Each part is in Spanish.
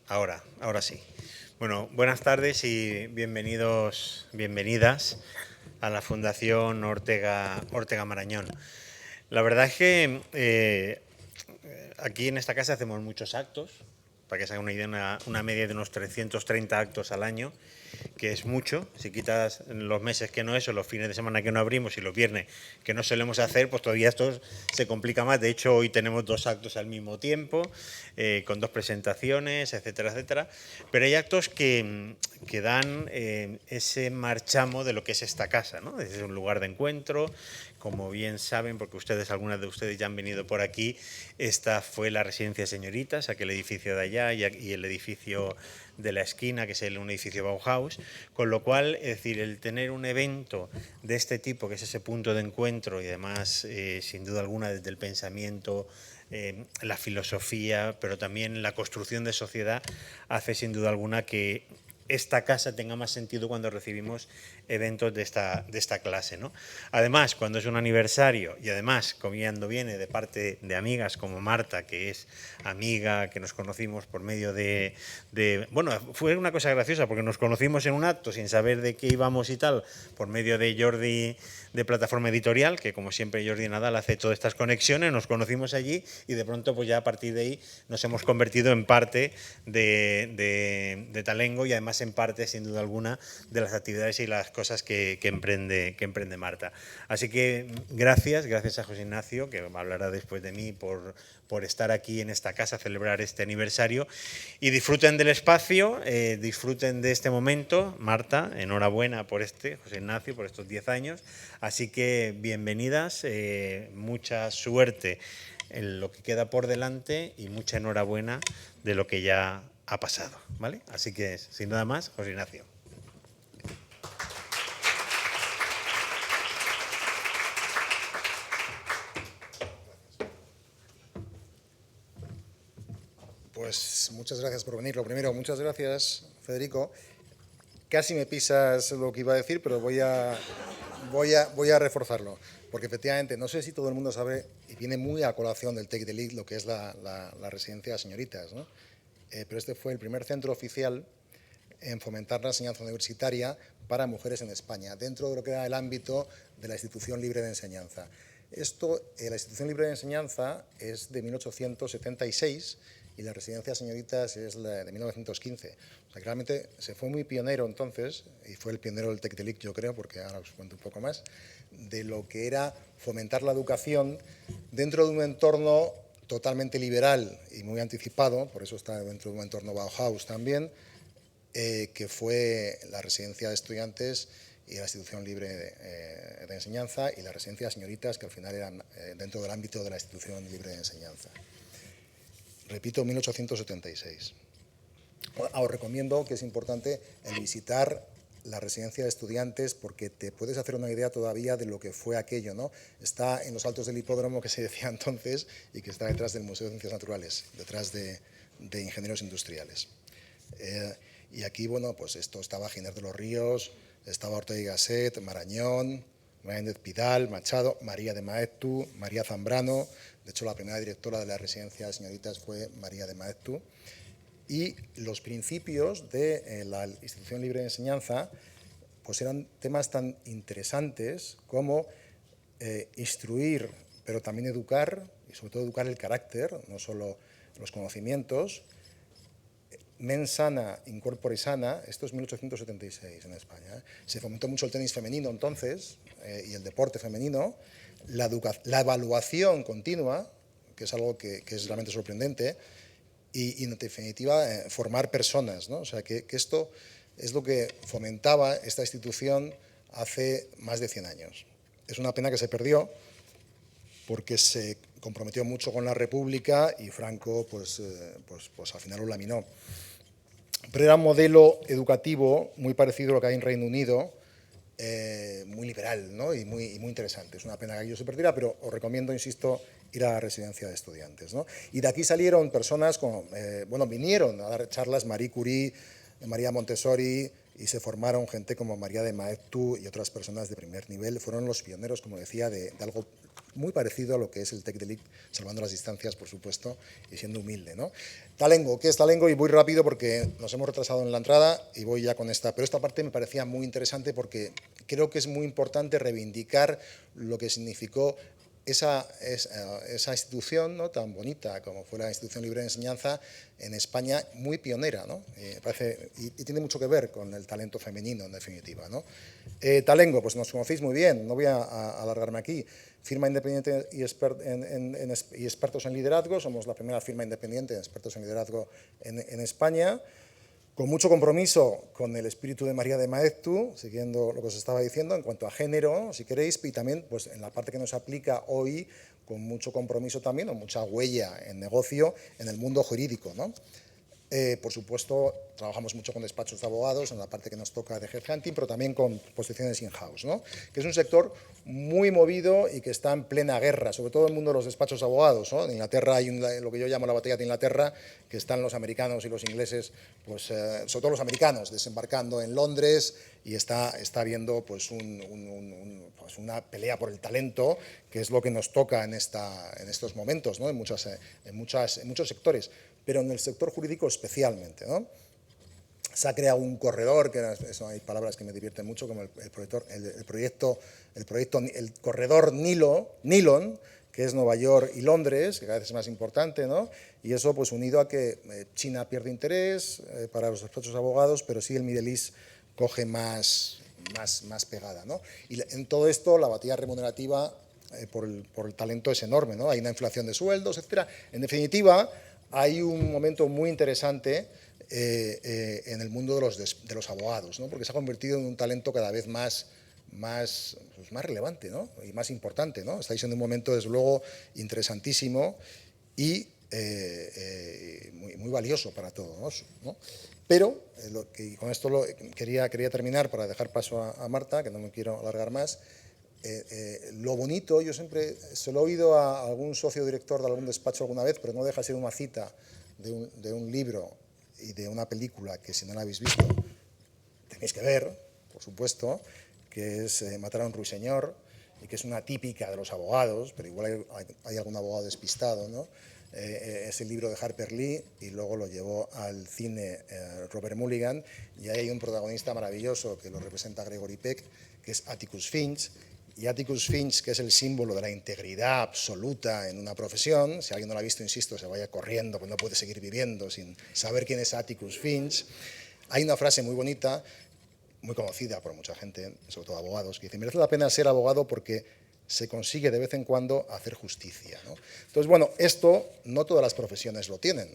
Ahora sí. Bueno, buenas tardes y bienvenidas a la Fundación Ortega Marañón. La verdad es que aquí en esta casa hacemos muchos actos, para que se hagan una idea, una media de unos 330 actos al año, que es mucho. Si quitas los meses que no es, o los fines de semana que no abrimos y los viernes que no solemos hacer, pues todavía esto se complica más. De hecho, hoy tenemos 2 actos al mismo tiempo, con 2 presentaciones, etcétera, etcétera. Pero hay actos que dan ese marchamo de lo que es esta casa, ¿no? Es un lugar de encuentro. Como bien saben, porque algunas de ustedes ya han venido por aquí, esta fue la residencia de señoritas, aquel edificio de allá y el edificio de la esquina, que es un edificio Bauhaus, con lo cual, es decir, el tener un evento de este tipo, que es ese punto de encuentro y además, sin duda alguna, desde el pensamiento, la filosofía, pero también la construcción de sociedad, hace sin duda alguna que esta casa tenga más sentido cuando recibimos eventos de esta clase, ¿no? Además, cuando es un aniversario y además cuando viene de parte de amigas como Marta, que es amiga, que nos conocimos por medio bueno, fue una cosa graciosa porque nos conocimos en un acto sin saber de qué íbamos y tal, por medio de Jordi de Plataforma Editorial, que como siempre Jordi Nadal hace todas estas conexiones, nos conocimos allí y de pronto pues ya a partir de ahí nos hemos convertido en parte de Talengo y además en parte, sin duda alguna, de las actividades y las cosas que emprende Marta. Así que gracias a José Ignacio, que hablará después de mí, por estar aquí en esta casa, celebrar este aniversario, y disfruten del espacio, disfruten de este momento. Marta, enhorabuena por José Ignacio, por estos 10 años, así que bienvenidas, mucha suerte en lo que queda por delante y mucha enhorabuena de lo que ya ha pasado, ¿vale? Así que, sin nada más, José Ignacio. Pues muchas gracias por venir. Lo primero, muchas gracias, Federico. Casi me pisas lo que iba a decir, pero voy a reforzarlo. Porque efectivamente, no sé si todo el mundo sabe, y viene muy a colación del Take the Lead, lo que es la residencia de señoritas, ¿no? Pero este fue el primer centro oficial en fomentar la enseñanza universitaria para mujeres en España, dentro de lo que era el ámbito de la institución libre de enseñanza. La institución libre de enseñanza es de 1876 y la residencia de señoritas es de 1915. O sea, que realmente se fue muy pionero entonces, y fue el pionero del TEC-TELIC, yo creo, porque ahora os cuento un poco más, de lo que era fomentar la educación dentro de un entorno totalmente liberal y muy anticipado, por eso está dentro de un entorno Bauhaus también, que fue la residencia de estudiantes y la institución libre de enseñanza, y la residencia de señoritas, que al final eran dentro del ámbito de la institución libre de enseñanza. Repito, 1876. Os recomiendo, que es importante, el visitar la residencia de estudiantes, porque te puedes hacer una idea todavía de lo que fue aquello, ¿no? Está en los altos del hipódromo, que se decía entonces, y que está detrás del Museo de Ciencias Naturales, detrás de Ingenieros Industriales. Y aquí, bueno, pues esto estaba Giner de los Ríos, estaba Ortega y Gasset, Marañón, Menéndez Pidal, Machado, María de Maeztu, María Zambrano. De hecho, la primera directora de la residencia de señoritas fue María de Maeztu. Y los principios de la institución libre de enseñanza pues eran temas tan interesantes como instruir, pero también educar, y sobre todo educar el carácter, no solo los conocimientos. Mens sana, in corpore sana, esto es 1876 en España. Se fomentó mucho el tenis femenino entonces, y el deporte femenino, la evaluación continua, que es algo que es realmente sorprendente, y en definitiva formar personas, ¿no? O sea, que esto es lo que fomentaba esta institución hace más de 100 años. Es una pena que se perdió, porque se comprometió mucho con la República y Franco pues al final lo laminó. Pero era un modelo educativo muy parecido a lo que hay en Reino Unido, muy liberal, ¿no? y muy interesante. Es una pena que aquello se perdiera, pero os recomiendo, insisto, ir a la residencia de estudiantes, ¿no? Y de aquí salieron personas como, vinieron a dar charlas Marie Curie, María Montessori, y se formaron gente como María de Maeztu y otras personas de primer nivel. Fueron los pioneros, como decía, de algo muy parecido a lo que es el TEC de LIC, salvando las distancias, por supuesto, y siendo humilde, ¿no? Talengo, ¿qué es Talengo? Y voy rápido porque nos hemos retrasado en la entrada y voy ya con esta. Pero esta parte me parecía muy interesante porque creo que es muy importante reivindicar lo que significó esa institución, ¿no?, tan bonita como fue la Institución Libre de Enseñanza en España, muy pionera, ¿no? Y tiene mucho que ver con el talento femenino, en definitiva, ¿no? Talengo, pues nos conocéis muy bien, no voy a alargarme aquí. Firma independiente y expertos en liderazgo, somos la primera firma independiente de expertos en liderazgo en España, con mucho compromiso con el espíritu de María de Maeztu, siguiendo lo que os estaba diciendo en cuanto a género, si queréis, y también pues, en la parte que nos aplica hoy, con mucho compromiso también, o mucha huella en negocio, en el mundo jurídico, ¿no? Por supuesto, trabajamos mucho con despachos de abogados en la parte que nos toca de headhunting, pero también con posiciones in-house, ¿no? Que es un sector muy movido y que está en plena guerra, sobre todo en el mundo de los despachos de abogados, ¿no? En Inglaterra hay lo que yo llamo la batalla de Inglaterra, que están los americanos y los ingleses, pues, sobre todo los americanos, desembarcando en Londres y está habiendo pues, pues una pelea por el talento, que es lo que nos toca en estos momentos, ¿no? en muchos sectores, pero en el sector jurídico especialmente, ¿no? Se ha creado un corredor, eso hay palabras que me divierten mucho, como el corredor Nylon, que es Nueva York y Londres, que cada vez es más importante, ¿no? Y eso pues unido a que China pierde interés para los despachos de abogados, pero sí el Middle East coge más pegada, ¿no? Y en todo esto la batalla remunerativa por el talento es enorme, ¿no? Hay una inflación de sueldos, etcétera. En definitiva, hay un momento muy interesante en el mundo de los abogados, ¿no? Porque se ha convertido en un talento cada vez más relevante, ¿no? Y más importante, ¿no? Estáis en un momento, desde luego, interesantísimo y muy valioso para todos, ¿no? Pero, y con esto quería terminar para dejar paso a Marta, que no me quiero alargar más. Lo bonito, yo siempre se lo he oído a algún socio director de algún despacho alguna vez, pero no deja de ser una cita de un libro y de una película que, si no la habéis visto, tenéis que ver, por supuesto, que es Matar a un ruiseñor, y que es una típica de los abogados, pero igual hay algún abogado despistado, ¿no? Es el libro de Harper Lee y luego lo llevó al cine Robert Mulligan, y ahí hay un protagonista maravilloso que lo representa Gregory Peck, que es Atticus Finch. Y Atticus Finch, que es el símbolo de la integridad absoluta en una profesión, si alguien no lo ha visto, insisto, se vaya corriendo, pues no puede seguir viviendo sin saber quién es Atticus Finch. Hay una frase muy bonita, muy conocida por mucha gente, sobre todo abogados, que dice: merece la pena ser abogado porque se consigue de vez en cuando hacer justicia, ¿no? Entonces, bueno, esto no todas las profesiones lo tienen,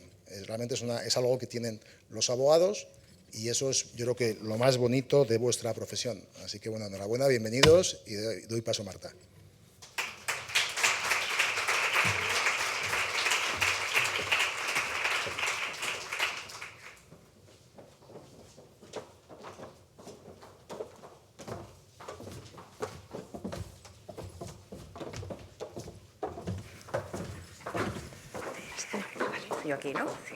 realmente es algo que tienen los abogados, y eso es, yo creo que lo más bonito de vuestra profesión. Así que, bueno, enhorabuena, bienvenidos, y doy paso a Marta. Yo aquí, ¿no? Sí.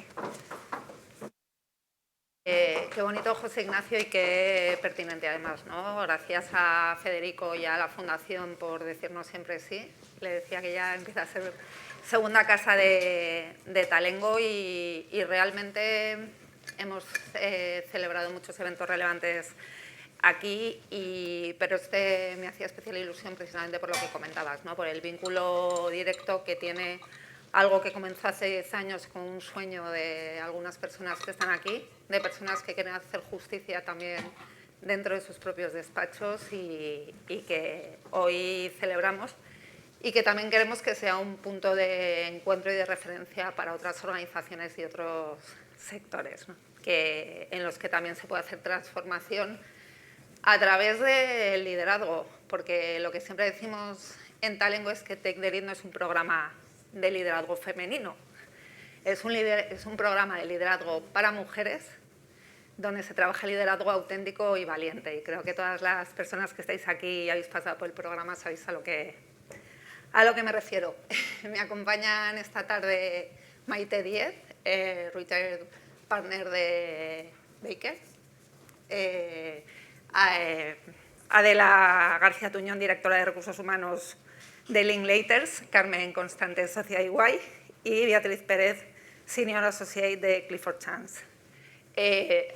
Qué bonito, José Ignacio, y qué pertinente además, ¿no? Gracias a Federico y a la Fundación por decirnos siempre sí. Le decía que ya empieza a ser segunda casa de Talengo y realmente hemos celebrado muchos eventos relevantes aquí, pero este me hacía especial ilusión precisamente por lo que comentabas, ¿no? Por el vínculo directo que tiene algo que comenzó hace 10 años con un sueño de algunas personas que están aquí, de personas que quieren hacer justicia también dentro de sus propios despachos y que hoy celebramos, y que también queremos que sea un punto de encuentro y de referencia para otras organizaciones y otros sectores, ¿no? En los que también se puede hacer transformación a través del liderazgo, porque lo que siempre decimos en Talengo es que Tech de Lead no es un programa de liderazgo femenino, es un programa de liderazgo para mujeres, donde se trabaja el liderazgo auténtico y valiente. Y creo que todas las personas que estáis aquí y habéis pasado por el programa sabéis a lo que me refiero. Me acompañan esta tarde Maite Díez, retired partner de Baker, Adela García Tuñón, directora de Recursos Humanos de Linklaters, Carmen Constante, socia de EY, y Beatriz Pérez, Senior Associate de Clifford Chance.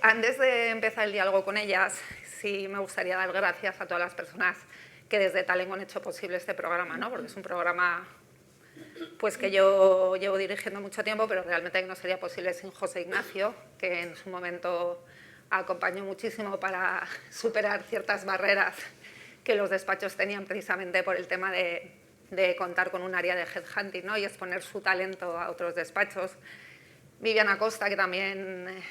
Antes de empezar el diálogo con ellas, sí me gustaría dar gracias a todas las personas que desde Talengo han hecho posible este programa, ¿no? Porque es un programa pues, que yo llevo dirigiendo mucho tiempo, pero realmente no sería posible sin José Ignacio, que en su momento acompañó muchísimo para superar ciertas barreras que los despachos tenían precisamente por el tema de contar con un área de headhunting, ¿no? Y exponer su talento a otros despachos. Viviana Costa, que también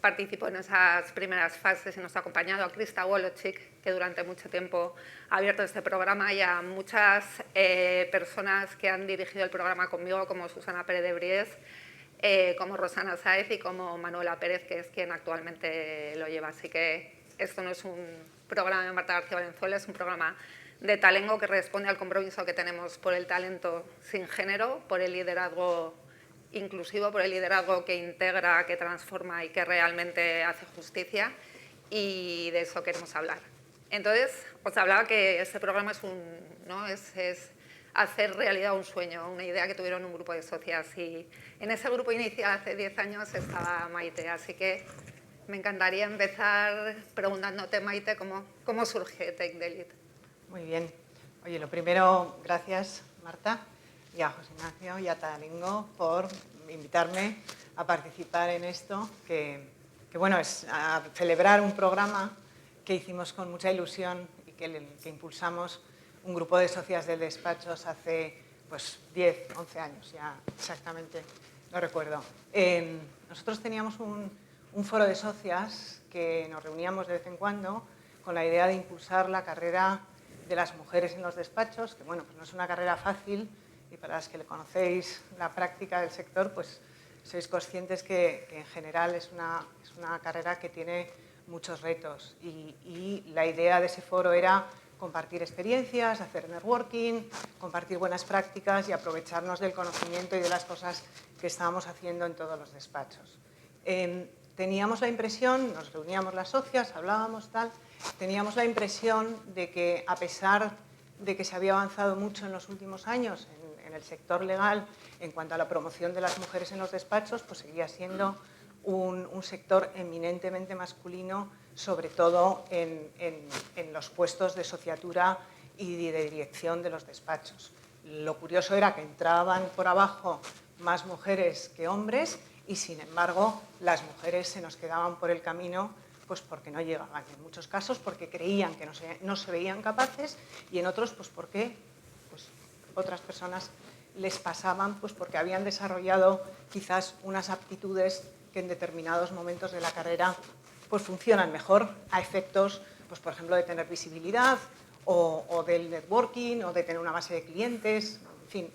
participó en esas primeras fases y nos ha acompañado, a Krista Wolochik, que durante mucho tiempo ha abierto este programa, y a muchas personas que han dirigido el programa conmigo, como Susana Pérez de Bries, como Rosana Sáez y como Manuela Pérez, que es quien actualmente lo lleva. Así que esto no es un programa de Marta García Valenzuela, es un programa de Talengo que responde al compromiso que tenemos por el talento sin género, por el liderazgo inclusivo, por el liderazgo que integra, que transforma y que realmente hace justicia, y de eso queremos hablar. Entonces, os hablaba que este programa es hacer realidad un sueño, una idea que tuvieron un grupo de socias, y en ese grupo inicial hace 10 años estaba Maite, así que me encantaría empezar preguntándote, Maite, ¿cómo surge Take the Lead? Muy bien. Oye, lo primero, gracias, Marta, y a José Ignacio y a Talengo por invitarme a participar en esto, que bueno, es a celebrar un programa que hicimos con mucha ilusión y que impulsamos un grupo de socias del despachos hace pues 10, 11 años, ya exactamente no recuerdo. Nosotros teníamos un foro de socias que nos reuníamos de vez en cuando con la idea de impulsar la carrera de las mujeres en los despachos, que bueno, pues no es una carrera fácil, y para las que le conocéis la práctica del sector, pues sois conscientes que en general es una carrera que tiene muchos retos, y la idea de ese foro era compartir experiencias, hacer networking, compartir buenas prácticas y aprovecharnos del conocimiento y de las cosas que estábamos haciendo en todos los despachos. Teníamos la impresión, nos reuníamos las socias, hablábamos tal, teníamos la impresión de que, a pesar de que se había avanzado mucho en los últimos años en el sector legal en cuanto a la promoción de las mujeres en los despachos, pues seguía siendo un sector eminentemente masculino, sobre todo en los puestos de sociatura y de dirección de los despachos. Lo curioso era que entraban por abajo más mujeres que hombres, y sin embargo las mujeres se nos quedaban por el camino, pues porque no llegaban, en muchos casos porque creían que no se veían capaces, y en otros pues porque pues, otras personas les pasaban pues porque habían desarrollado quizás unas aptitudes que en determinados momentos de la carrera pues funcionan mejor a efectos, pues por ejemplo, de tener visibilidad o del networking o de tener una base de clientes. En fin,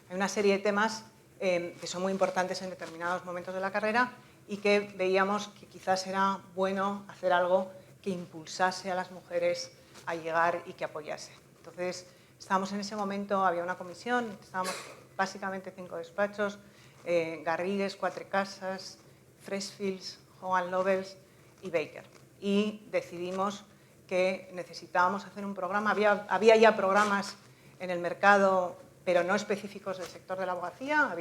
hay una serie de temas que son muy importantes en determinados momentos de la carrera, y que veíamos que quizás era bueno hacer algo que impulsase a las mujeres a llegar y que apoyase. Entonces, estábamos en ese momento, había una comisión, estábamos básicamente 5 despachos, Garrigues, Quatre Casas, Freshfields, Hogan Lovells y Baker. Y decidimos que necesitábamos hacer un programa. Había ya programas en el mercado, pero no específicos del sector de la abogacía.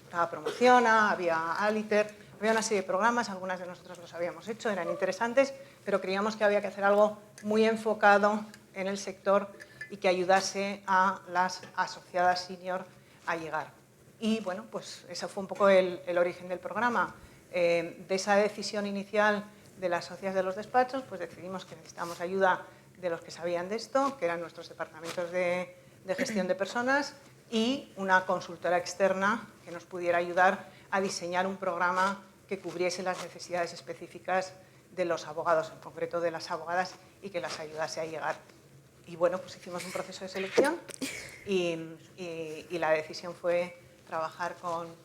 Estaba Promociona, había Aliter, había una serie de programas, algunas de nosotros los habíamos hecho, eran interesantes, pero creíamos que había que hacer algo muy enfocado en el sector y que ayudase a las asociadas senior a llegar. Y bueno, pues ese fue un poco el origen del programa. De esa decisión inicial de las socias de los despachos, pues decidimos que necesitábamos ayuda de los que sabían de esto, que eran nuestros departamentos de gestión de personas, y una consultora externa que nos pudiera ayudar a diseñar un programa que cubriese las necesidades específicas de los abogados, en concreto de las abogadas, y que las ayudase a llegar. Y bueno, pues hicimos un proceso de selección y la decisión fue trabajar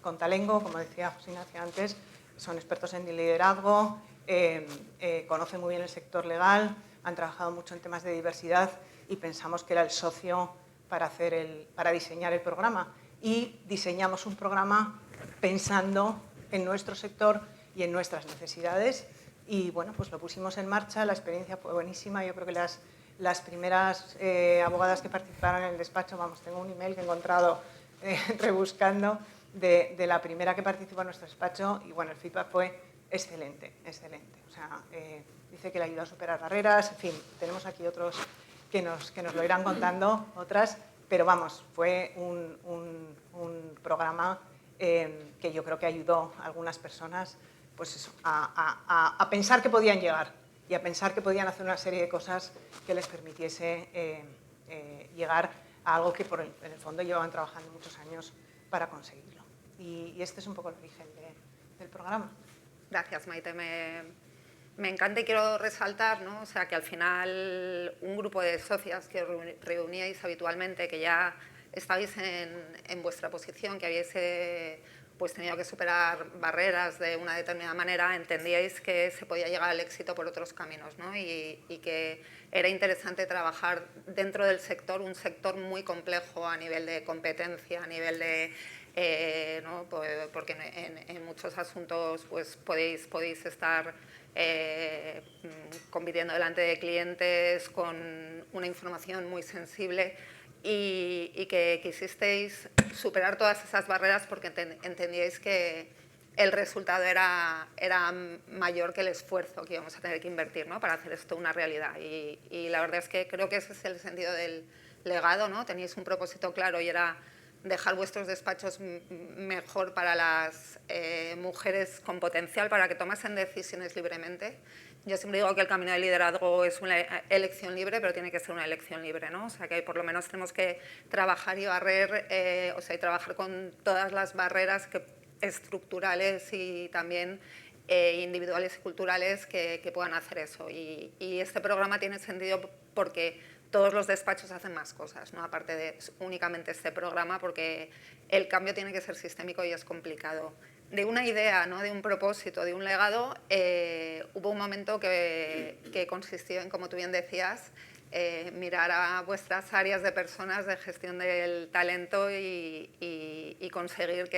con Talengo, como decía José Ignacio antes. Son expertos en liderazgo, conocen muy bien el sector legal, han trabajado mucho en temas de diversidad, y pensamos que era el socio para diseñar el programa. Y diseñamos un programa pensando en nuestro sector y en nuestras necesidades, y bueno, pues lo pusimos en marcha. La experiencia fue buenísima. Yo creo que las las primeras abogadas que participaron en el despacho, vamos, tengo un email que he encontrado rebuscando de la primera que participó en nuestro despacho y bueno, el feedback fue excelente, excelente. O sea, dice que le ayudó a superar barreras, en fin, tenemos aquí otros que nos lo irán contando, otras, pero vamos, fue un programa que yo creo que ayudó a algunas personas pues eso, a pensar que podían llegar y a pensar que podían hacer una serie de cosas que les permitiese llegar a algo que en el fondo llevaban trabajando muchos años para conseguirlo. Y este es un poco el origen del programa. Gracias, Maite. Me encanta y quiero resaltar, ¿no? O sea, que al final un grupo de socias que os reuníais habitualmente, que ya estabais en vuestra posición, que habíais pues tenido que superar barreras de una determinada manera, entendíais que se podía llegar al éxito por otros caminos, ¿no? Y que era interesante trabajar dentro del sector, un sector muy complejo a nivel de competencia, a nivel de ¿no? Porque en muchos asuntos pues podéis estar compitiendo delante de clientes con una información muy sensible y que quisisteis superar todas esas barreras porque entendíais que el resultado era mayor que el esfuerzo que íbamos a tener que invertir, ¿no? Para hacer esto una realidad. Y la verdad es que creo que ese es el sentido del legado, ¿no? Teníais un propósito claro y era dejar vuestros despachos mejor para las mujeres con potencial, para que tomasen decisiones libremente. Yo siempre digo que el camino del liderazgo es una elección libre, pero tiene que ser una elección libre, ¿no? O sea, que por lo menos tenemos que trabajar y barrer, o sea, y trabajar con todas las barreras estructurales y también individuales y culturales que puedan hacer eso. Y este programa tiene sentido porque todos los despachos hacen más cosas, ¿no? Aparte de únicamente este programa, porque el cambio tiene que ser sistémico y es complicado. De una idea, ¿no? De un propósito, de un legado, hubo un momento que consistió en, como tú bien decías, mirar a vuestras áreas de personas de gestión del talento y conseguir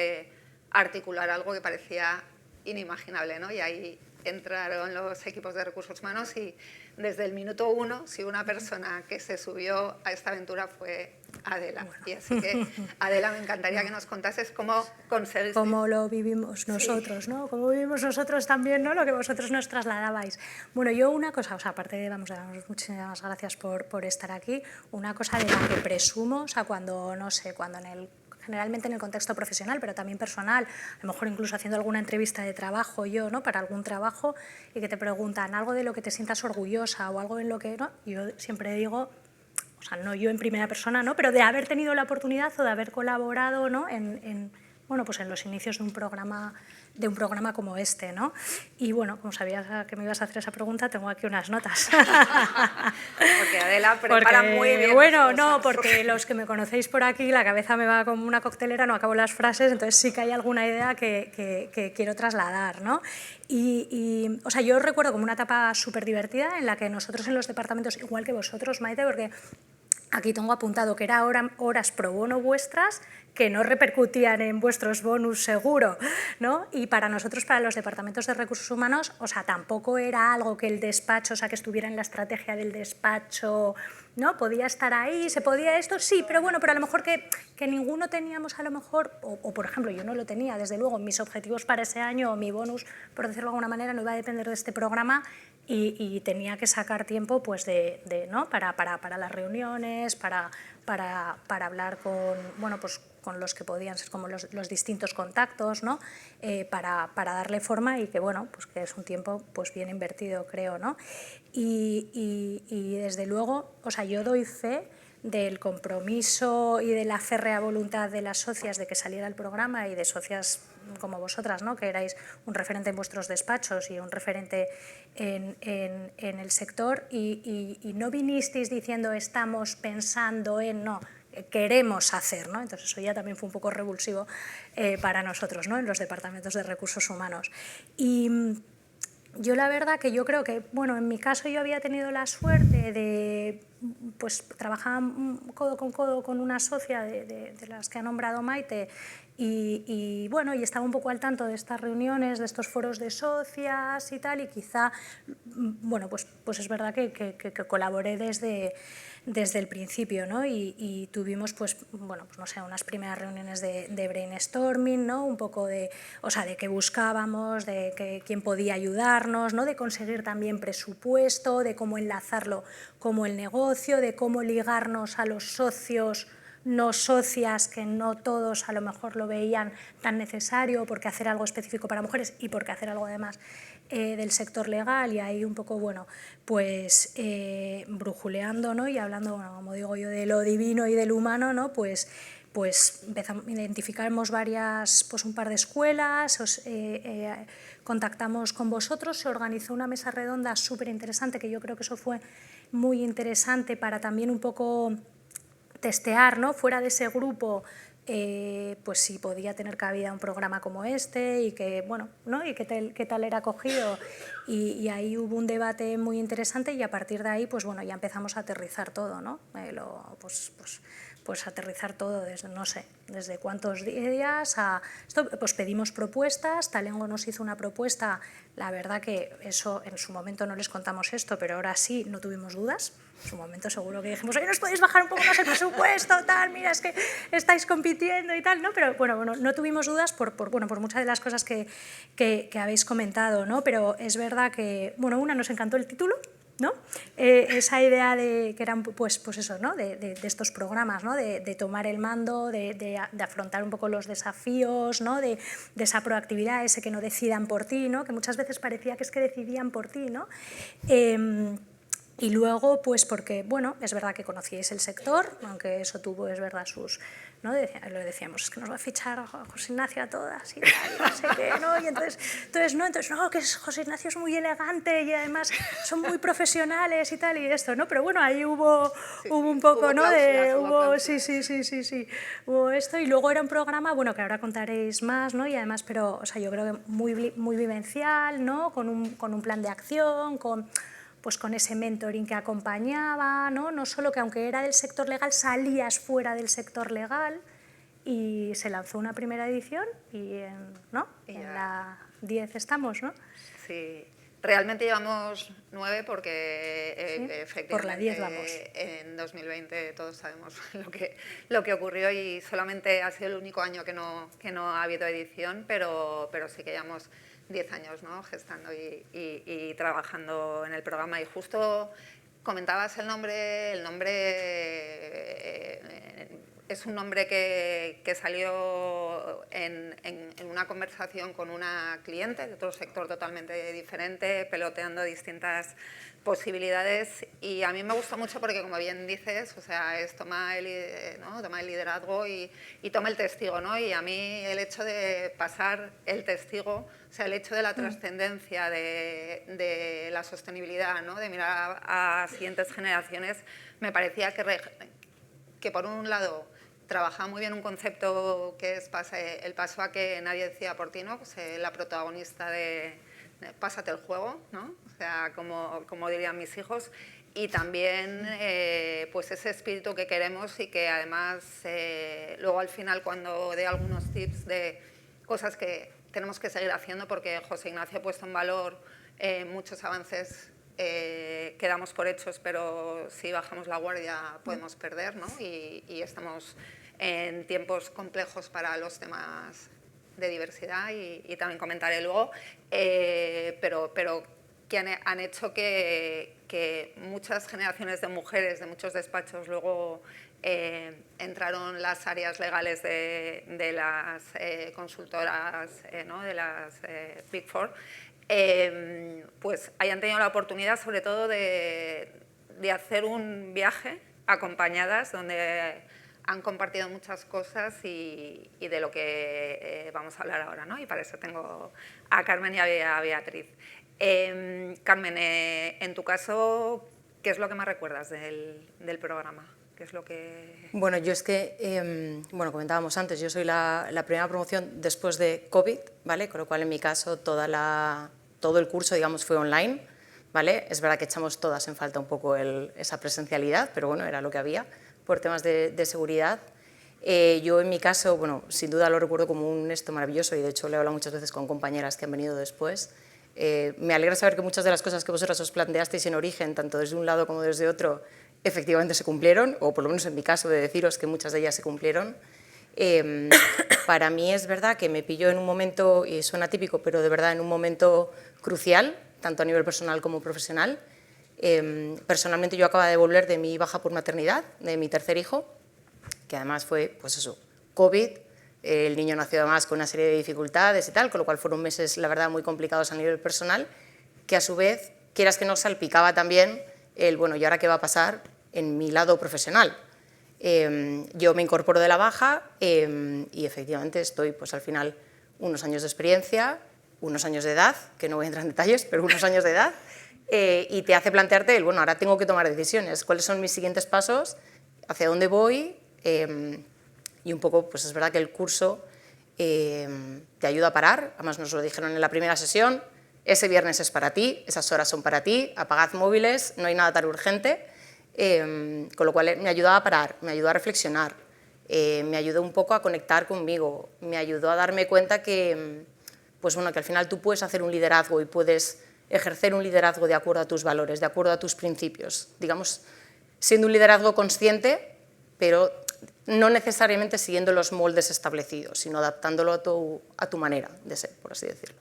articular algo que parecía inimaginable, ¿no? Y ahí entraron los equipos de recursos humanos y desde el minuto 1, si una persona que se subió a esta aventura fue Adela. Bueno. Y así que, Adela, me encantaría que nos contases cómo conseguiste. Cómo lo vivimos nosotros, sí, ¿no? Cómo vivimos nosotros también, ¿no? Lo que vosotros nos trasladabais. Bueno, yo una cosa, o sea, aparte de, vamos, daros muchísimas gracias por estar aquí, una cosa de la que presumo, o sea, cuando, no sé, cuando generalmente en el contexto profesional, pero también personal, a lo mejor incluso haciendo alguna entrevista de trabajo yo, ¿no? Para algún trabajo, y que te preguntan algo de lo que te sientas orgullosa o algo en lo que, ¿no? Yo siempre digo, o sea, no yo en primera persona, ¿no? Pero de haber tenido la oportunidad o de haber colaborado, ¿no? Bueno, pues en los inicios de un programa como este, ¿no? Y bueno, como sabías que me ibas a hacer esa pregunta, tengo aquí unas notas. Porque Adela prepara muy bien. Bueno, no, porque los que me conocéis por aquí, la cabeza me va como una coctelera, no acabo las frases, entonces sí que hay alguna idea que quiero trasladar, ¿no? Y o sea, yo recuerdo como una etapa súper divertida en la que nosotros en los departamentos, igual que vosotros, Maite, porque aquí tengo apuntado que eran horas pro bono vuestras que no repercutían en vuestros bonus seguro, ¿no? Y para nosotros, para los departamentos de recursos humanos, o sea, tampoco era algo que el despacho, o sea, que estuviera en la estrategia del despacho, ¿no? Podía estar ahí, se podía esto, sí, pero bueno, pero a lo mejor que ninguno teníamos a lo mejor, o por ejemplo, yo no lo tenía, desde luego, mis objetivos para ese año, o mi bonus, por decirlo de alguna manera, no iba a depender de este programa y tenía que sacar tiempo, pues, ¿no? para las reuniones, para hablar con, bueno, pues, con los que podían ser como los distintos contactos, ¿no? Para darle forma y que, bueno, pues que es un tiempo pues bien invertido, creo, ¿no? Y desde luego, o sea, yo doy fe del compromiso y de la férrea voluntad de las socias de que saliera el programa y de socias como vosotras, ¿no? Que erais un referente en vuestros despachos y un referente en el sector y no vinisteis diciendo estamos pensando en, no, queremos hacer, ¿no? Entonces eso ya también fue un poco revulsivo para nosotros, ¿no? En los departamentos de recursos humanos. Y yo la verdad que yo creo que, bueno, en mi caso yo había tenido la suerte de, pues, trabajar codo con una socia de las que ha nombrado Maite, y bueno, y estaba un poco al tanto de estas reuniones, de estos foros de socias y tal, y quizá, bueno, pues es verdad que colaboré desde el principio, ¿no? Y tuvimos, pues, bueno, pues no sé, unas primeras reuniones de brainstorming, ¿no? Un poco de, o sea, de qué buscábamos, de quién podía ayudarnos, ¿no? De conseguir también presupuesto, de cómo enlazarlo como el negocio, de cómo ligarnos a los socios, no socias, que no todos a lo mejor lo veían tan necesario, porque hacer algo específico para mujeres y porque hacer algo además del sector legal, y ahí un poco, bueno, pues brujuleando, ¿no? Y hablando, bueno, como digo yo, de lo divino y del humano, ¿no? Pues identificamos un par de escuelas, contactamos con vosotros, se organizó una mesa redonda súper interesante, que yo creo que eso fue muy interesante para también un poco testear, ¿no? Fuera de ese grupo, pues si podía tener cabida un programa como este y que, bueno, ¿no? Y qué tal era acogido, y ahí hubo un debate muy interesante, y a partir de ahí, pues bueno, ya empezamos a aterrizar todo, ¿no? Pues aterrizar todo desde, no sé, desde cuántos días a esto, pues pedimos propuestas, Talengo nos hizo una propuesta, la verdad que eso en su momento no les contamos esto, pero ahora sí, no tuvimos dudas, en su momento seguro que dijimos, oye, ¿nos podéis bajar un poco más el presupuesto, tal, mira, es que estáis compitiendo y tal, ¿no? Pero bueno, no tuvimos dudas por muchas de las cosas que habéis comentado, ¿no? Pero es verdad que, bueno, nos encantó el título, ¿no? Esa idea de que eran, pues eso, ¿no? de estos programas, ¿no? de tomar el mando, de afrontar un poco los desafíos, ¿no? de esa proactividad, ese que no decidan por ti, ¿no? Que muchas veces parecía que es que decidían por ti, ¿no? Y luego, pues porque, bueno, es verdad que conocíais el sector, aunque eso tuvo, es verdad, sus, ¿no? Lo decíamos, es que nos va a fichar José Ignacio a todas y tal, y no sé qué, ¿no? Y entonces, que José Ignacio es muy elegante y además son muy profesionales y tal, y esto, ¿no? Pero bueno, ahí hubo un poco, ¿no? Hubo esto, y luego era un programa, bueno, que ahora contaréis más, ¿no? Y además, pero, o sea, yo creo que muy vivencial, ¿no? Con un plan de acción, pues con ese mentoring que acompañaba, ¿no? Solo que aunque era del sector legal, salías fuera del sector legal, y se lanzó una primera edición y ¿no? En la 10 estamos, ¿no? Sí, realmente llevamos 9 porque ¿Sí? efectivamente Por la 10 vamos. En 2020 todos sabemos lo que ocurrió, y solamente ha sido el único año que no ha habido edición, pero sí que llevamos 10 años, ¿no? Gestando y trabajando en el programa. Y justo comentabas el nombre es un nombre que salió en una conversación con una cliente de otro sector totalmente diferente, peloteando distintas posibilidades, y a mí me gusta mucho porque, como bien dices, o sea, es toma el liderazgo y toma el testigo, ¿no? Y a mí el hecho de pasar el testigo, o sea, el hecho de la trascendencia de la sostenibilidad, ¿no? De mirar a siguientes generaciones, me parecía que por un lado trabajaba muy bien un concepto que es el paso a que nadie decida por ti, ¿no? Pues, la protagonista de pásate el juego, ¿no? O sea, como dirían mis hijos, y también pues ese espíritu que queremos, y que además luego al final, cuando dé algunos tips de cosas que tenemos que seguir haciendo, porque José Ignacio ha puesto en valor muchos avances que damos por hechos, pero si bajamos la guardia podemos perder, ¿no? Y estamos en tiempos complejos para los temas de diversidad, y también comentaré luego, pero que han hecho que muchas generaciones de mujeres de muchos despachos luego entraron las áreas legales de las consultoras, ¿no? De las Big Four, pues hayan tenido la oportunidad, sobre todo, de hacer un viaje acompañadas, donde han compartido muchas cosas y de lo que vamos a hablar ahora, ¿no? Y para eso tengo a Carmen y a Beatriz. Carmen, en tu caso, ¿qué es lo que más recuerdas del programa? ¿Qué es lo que...? Bueno, yo es que, comentábamos antes, yo soy la primera promoción después de COVID, ¿vale? Con lo cual, en mi caso, todo el curso, digamos, fue online, ¿vale? Es verdad que echamos todas en falta un poco esa presencialidad, pero bueno, era lo que había por temas de seguridad. Yo en mi caso, bueno, sin duda lo recuerdo como un esto maravilloso y de hecho lo he hablado muchas veces con compañeras que han venido después. Me alegra saber que muchas de las cosas que vosotras os planteasteis en origen, tanto desde un lado como desde otro, efectivamente se cumplieron, o por lo menos en mi caso de deciros que muchas de ellas se cumplieron. Para mí es verdad que me pilló en un momento, y suena típico, pero de verdad en un momento crucial, tanto a nivel personal como profesional. Personalmente yo acababa de volver de mi baja por maternidad, de mi tercer hijo, que además fue, pues eso, COVID, el niño nació además con una serie de dificultades y tal, con lo cual fueron meses, la verdad, muy complicados a nivel personal, que a su vez, quieras que no, salpicaba también el, bueno, ¿y ahora qué va a pasar en mi lado profesional? Yo me incorporo de la baja y efectivamente estoy, pues al final, unos años de experiencia, unos años de edad, que no voy a entrar en detalles, pero unos años de edad, y te hace plantearte el, bueno, ahora tengo que tomar decisiones, cuáles son mis siguientes pasos, hacia dónde voy, y un poco, pues es verdad que el curso te ayuda a parar, además nos lo dijeron en la primera sesión, ese viernes es para ti, esas horas son para ti, apagad móviles, no hay nada tan urgente, con lo cual me ayudó a parar, me ayudó a reflexionar, me ayudó un poco a conectar conmigo, me ayudó a darme cuenta que, pues bueno, que al final tú puedes hacer un liderazgo y puedes ejercer un liderazgo de acuerdo a tus valores, de acuerdo a tus principios, digamos, siendo un liderazgo consciente, pero no necesariamente siguiendo los moldes establecidos, sino adaptándolo a tu manera de ser, por así decirlo.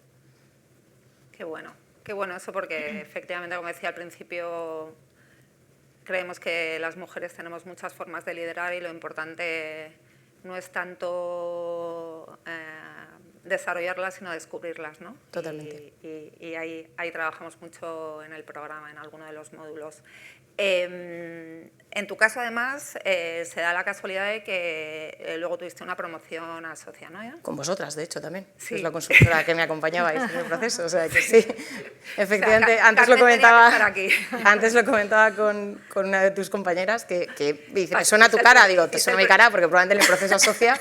Qué bueno eso, porque efectivamente, como decía al principio, creemos que las mujeres tenemos muchas formas de liderar y lo importante no es tanto desarrollarlas, sino descubrirlas, ¿no? Totalmente. Y ahí trabajamos mucho en el programa, en alguno de los módulos. En tu caso, además, se da la casualidad de que luego tuviste una promoción a socia, ¿no? ¿Ya? Con vosotras, de hecho, también. Sí. Es la consultora que me acompañabais en el proceso, o sea que sí. Efectivamente, O sea, antes lo Carmen tenía que estar comentaba, aquí. antes lo comentaba con una de tus compañeras que me dice, ¿te suena tu cara? Digo, te suena mi cara porque probablemente en el proceso asocia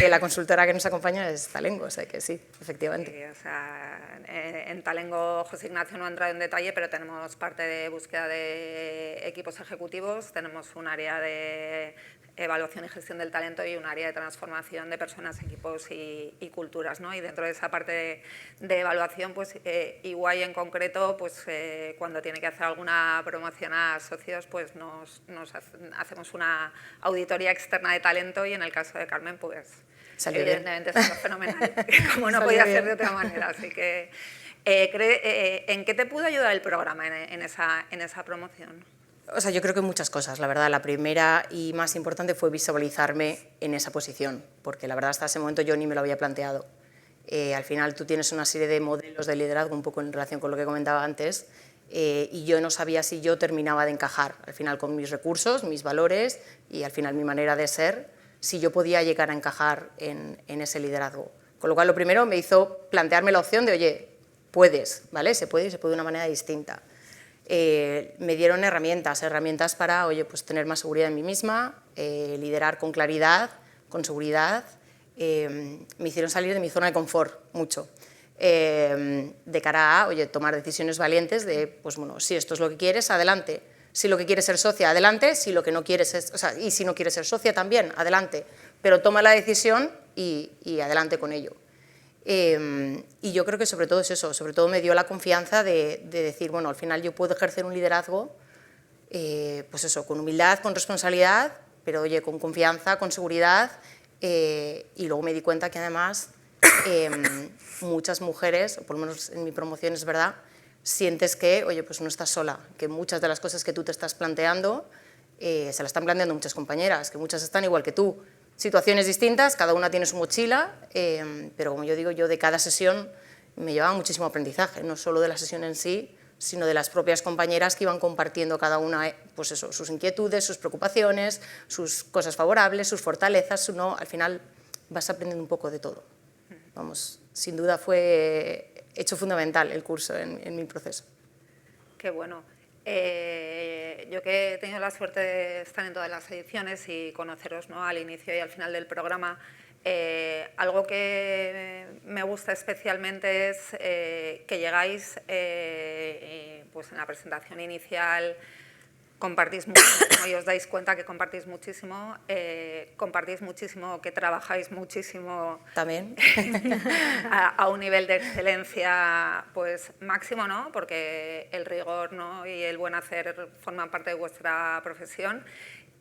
la consultora que nos acompaña es Talengo, o sea que sí, efectivamente. Sí, o sea, en Talengo José Ignacio no ha entrado en detalle, pero tenemos parte de búsqueda de equipos ejecutivos, tenemos un área de evaluación y gestión del talento y un área de transformación de personas, equipos y culturas, ¿no? Y dentro de esa parte de evaluación, pues Iguay en concreto, pues cuando tiene que hacer alguna promoción a socios, pues hacemos una auditoría externa de talento y en el caso de Carmen, pues Salió evidentemente salió fenomenal, como no Salió podía bien. ser de otra manera. Así que, ¿en qué te pudo ayudar el programa en esa promoción? O sea, yo creo que muchas cosas, la verdad. La primera y más importante fue visualizarme en esa posición, porque la verdad hasta ese momento yo ni me lo había planteado. Al final tú tienes una serie de modelos de liderazgo, un poco en relación con lo que comentaba antes, y yo no sabía si yo terminaba de encajar, al final con mis recursos, mis valores y al final mi manera de ser, si yo podía llegar a encajar en ese liderazgo. Con lo cual lo primero me hizo plantearme la opción de, oye, puedes, ¿vale? Se puede y se puede de una manera distinta. Me dieron herramientas para, oye, pues tener más seguridad en mí misma, liderar con claridad, con seguridad. Me hicieron salir de mi zona de confort mucho, de cara a, oye, tomar decisiones valientes de, pues bueno, si esto es lo que quieres, adelante. Si lo que quieres ser socia, adelante. Si lo que no quieres es, o sea, y si no quieres ser socia también, adelante. Pero toma la decisión y adelante con ello. Y yo creo que sobre todo es eso, sobre todo me dio la confianza de decir, bueno, al final yo puedo ejercer un liderazgo, pues eso, con humildad, con responsabilidad, pero oye, con confianza, con seguridad, y luego me di cuenta que además muchas mujeres, o por lo menos en mi promoción es verdad, sientes que, oye, pues no estás sola, que muchas de las cosas que tú te estás planteando se las están planteando muchas compañeras, que muchas están igual que tú. Situaciones distintas, cada una tiene su mochila, pero como yo digo, yo de cada sesión me llevaba muchísimo aprendizaje, no solo de la sesión en sí, sino de las propias compañeras que iban compartiendo cada una, pues eso, sus inquietudes, sus preocupaciones, sus cosas favorables, sus fortalezas, al final vas aprendiendo un poco de todo. Vamos, sin duda fue hecho fundamental el curso en mi proceso. Qué bueno. Yo que he tenido la suerte de estar en todas las ediciones y conoceros, ¿no?, al inicio y al final del programa, algo que me gusta especialmente es que llegáis pues en la presentación inicial compartís muchísimo y os dais cuenta que compartís muchísimo, que trabajáis muchísimo También. a un nivel de excelencia pues máximo, ¿no? Porque el rigor, ¿no?, y el buen hacer forman parte de vuestra profesión.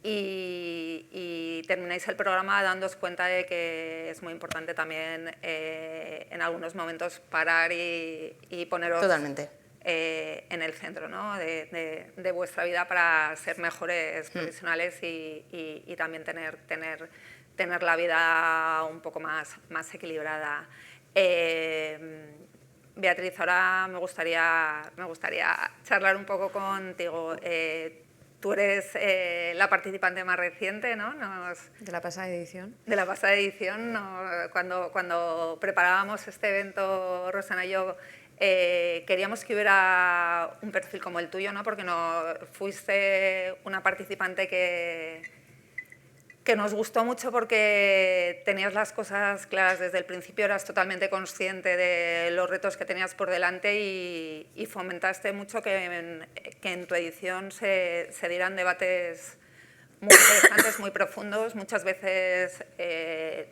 Y termináis el programa dándoos cuenta de que es muy importante también en algunos momentos parar y poneros Totalmente. En el centro, ¿no?, de vuestra vida para ser mejores profesionales y también tener la vida un poco más equilibrada. Beatriz, ahora me gustaría charlar un poco contigo. Tú eres la participante más reciente, ¿no? De la pasada edición. De la pasada edición, ¿no? Cuando preparábamos este evento, Rosana y yo, queríamos que hubiera un perfil como el tuyo, ¿no? Porque fuiste una participante que nos gustó mucho porque tenías las cosas claras desde el principio, eras totalmente consciente de los retos que tenías por delante y fomentaste mucho que en tu edición se dieran debates muy interesantes, muy profundos. Muchas veces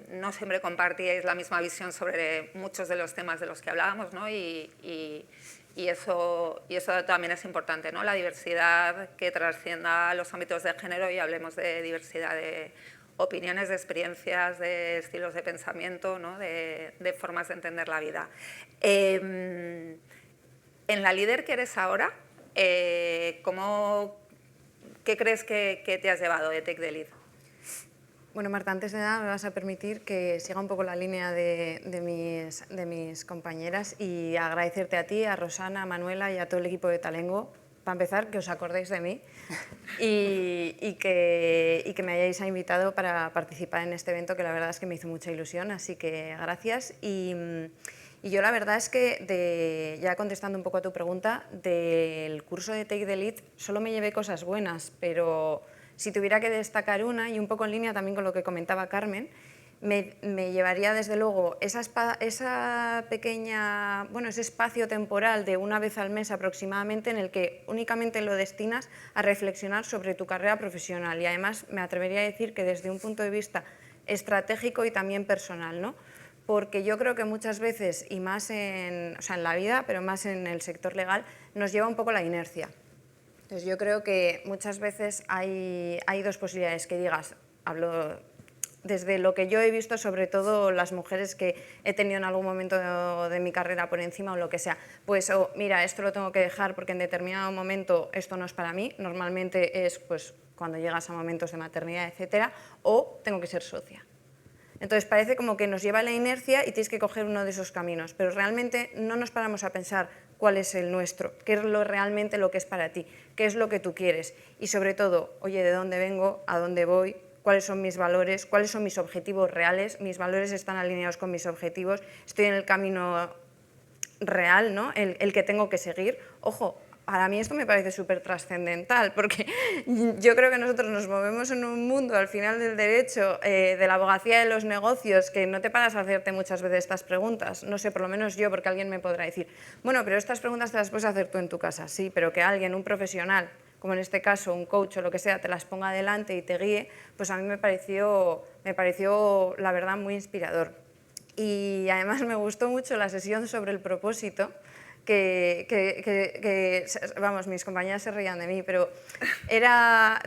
no siempre compartíais la misma visión sobre muchos de los temas de los que hablábamos, ¿no? Y eso también es importante, ¿no? La diversidad que trascienda los ámbitos de género y hablemos de diversidad de opiniones, de experiencias, de estilos de pensamiento, ¿no? de formas de entender la vida. En la líder que eres ahora, ¿qué crees que te has llevado de Take the Lead? Bueno, Marta, antes de nada me vas a permitir que siga un poco la línea de mis compañeras y agradecerte a ti, a Rosana, a Manuela y a todo el equipo de Talengo, para empezar, que os acordéis de mí y que me hayáis invitado para participar en este evento, que la verdad es que me hizo mucha ilusión, así que gracias. Y yo la verdad es que, ya contestando un poco a tu pregunta, del curso de Take the Lead solo me llevé cosas buenas, pero si tuviera que destacar una, y un poco en línea también con lo que comentaba Carmen, me llevaría desde luego esa pequeña, ese espacio temporal de una vez al mes aproximadamente en el que únicamente lo destinas a reflexionar sobre tu carrera profesional y además me atrevería a decir que desde un punto de vista estratégico y también personal, ¿no? Porque yo creo que muchas veces, y más en la vida, pero más en el sector legal, nos lleva un poco la inercia. Entonces yo creo que muchas veces hay dos posibilidades que digas, hablo desde lo que yo he visto, sobre todo las mujeres que he tenido en algún momento de mi carrera por encima o lo que sea, pues mira, esto lo tengo que dejar porque en determinado momento esto no es para mí, normalmente es pues cuando llegas a momentos de maternidad, etcétera, o tengo que ser socia. Entonces parece como que nos lleva la inercia y tienes que coger uno de esos caminos, pero realmente no nos paramos a pensar cuál es el nuestro, qué es realmente lo que es para ti, qué es lo que tú quieres y sobre todo, oye, ¿de dónde vengo? ¿A dónde voy? ¿Cuáles son mis valores? ¿Cuáles son mis objetivos reales? ¿Mis valores están alineados con mis objetivos? ¿Estoy en el camino real, ¿no? el que tengo que seguir? Ojo, para mí esto me parece súper trascendental, porque yo creo que nosotros nos movemos en un mundo al final del derecho, de la abogacía de los negocios, que no te paras a hacerte muchas veces estas preguntas. No sé, por lo menos yo, porque alguien me podrá decir, bueno, pero estas preguntas te las puedes hacer tú en tu casa. Sí, pero que alguien, un profesional, como en este caso un coach o lo que sea, te las ponga adelante y te guíe, pues a mí me pareció la verdad muy inspirador. Y además me gustó mucho la sesión sobre el propósito, vamos, mis compañeras se reían de mí, pero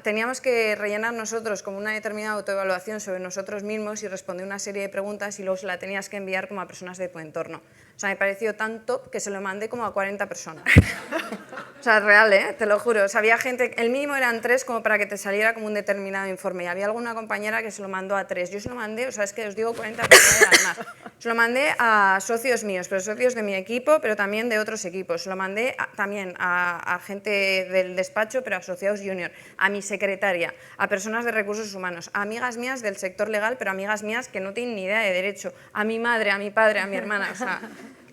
teníamos que rellenar nosotros como una determinada autoevaluación sobre nosotros mismos y responder una serie de preguntas y luego se la tenías que enviar como a personas de tu entorno. O sea, me pareció tan top que se lo mandé como a 40 personas. O sea, real, te lo juro. O sea, había gente, el mínimo eran 3 como para que te saliera como un determinado informe y había alguna compañera que se lo mandó a 3. Yo se lo mandé, o sea, es que os digo 40 personas además. Se lo mandé a socios míos, pero socios de mi equipo, pero también de otros equipos. Se lo mandé también a gente del despacho, pero asociados junior, a mi secretaria, a personas de recursos humanos, a amigas mías del sector legal, pero amigas mías que no tienen ni idea de derecho, a mi madre, a mi padre, a mi hermana, o sea...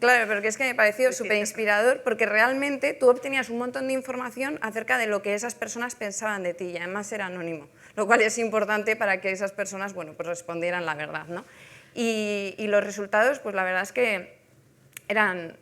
Claro, porque es que me pareció súper inspirador porque realmente tú obtenías un montón de información acerca de lo que esas personas pensaban de ti y además era anónimo, lo cual es importante para que esas personas, bueno, pues respondieran la verdad, ¿no? Y los resultados, pues la verdad es que eran,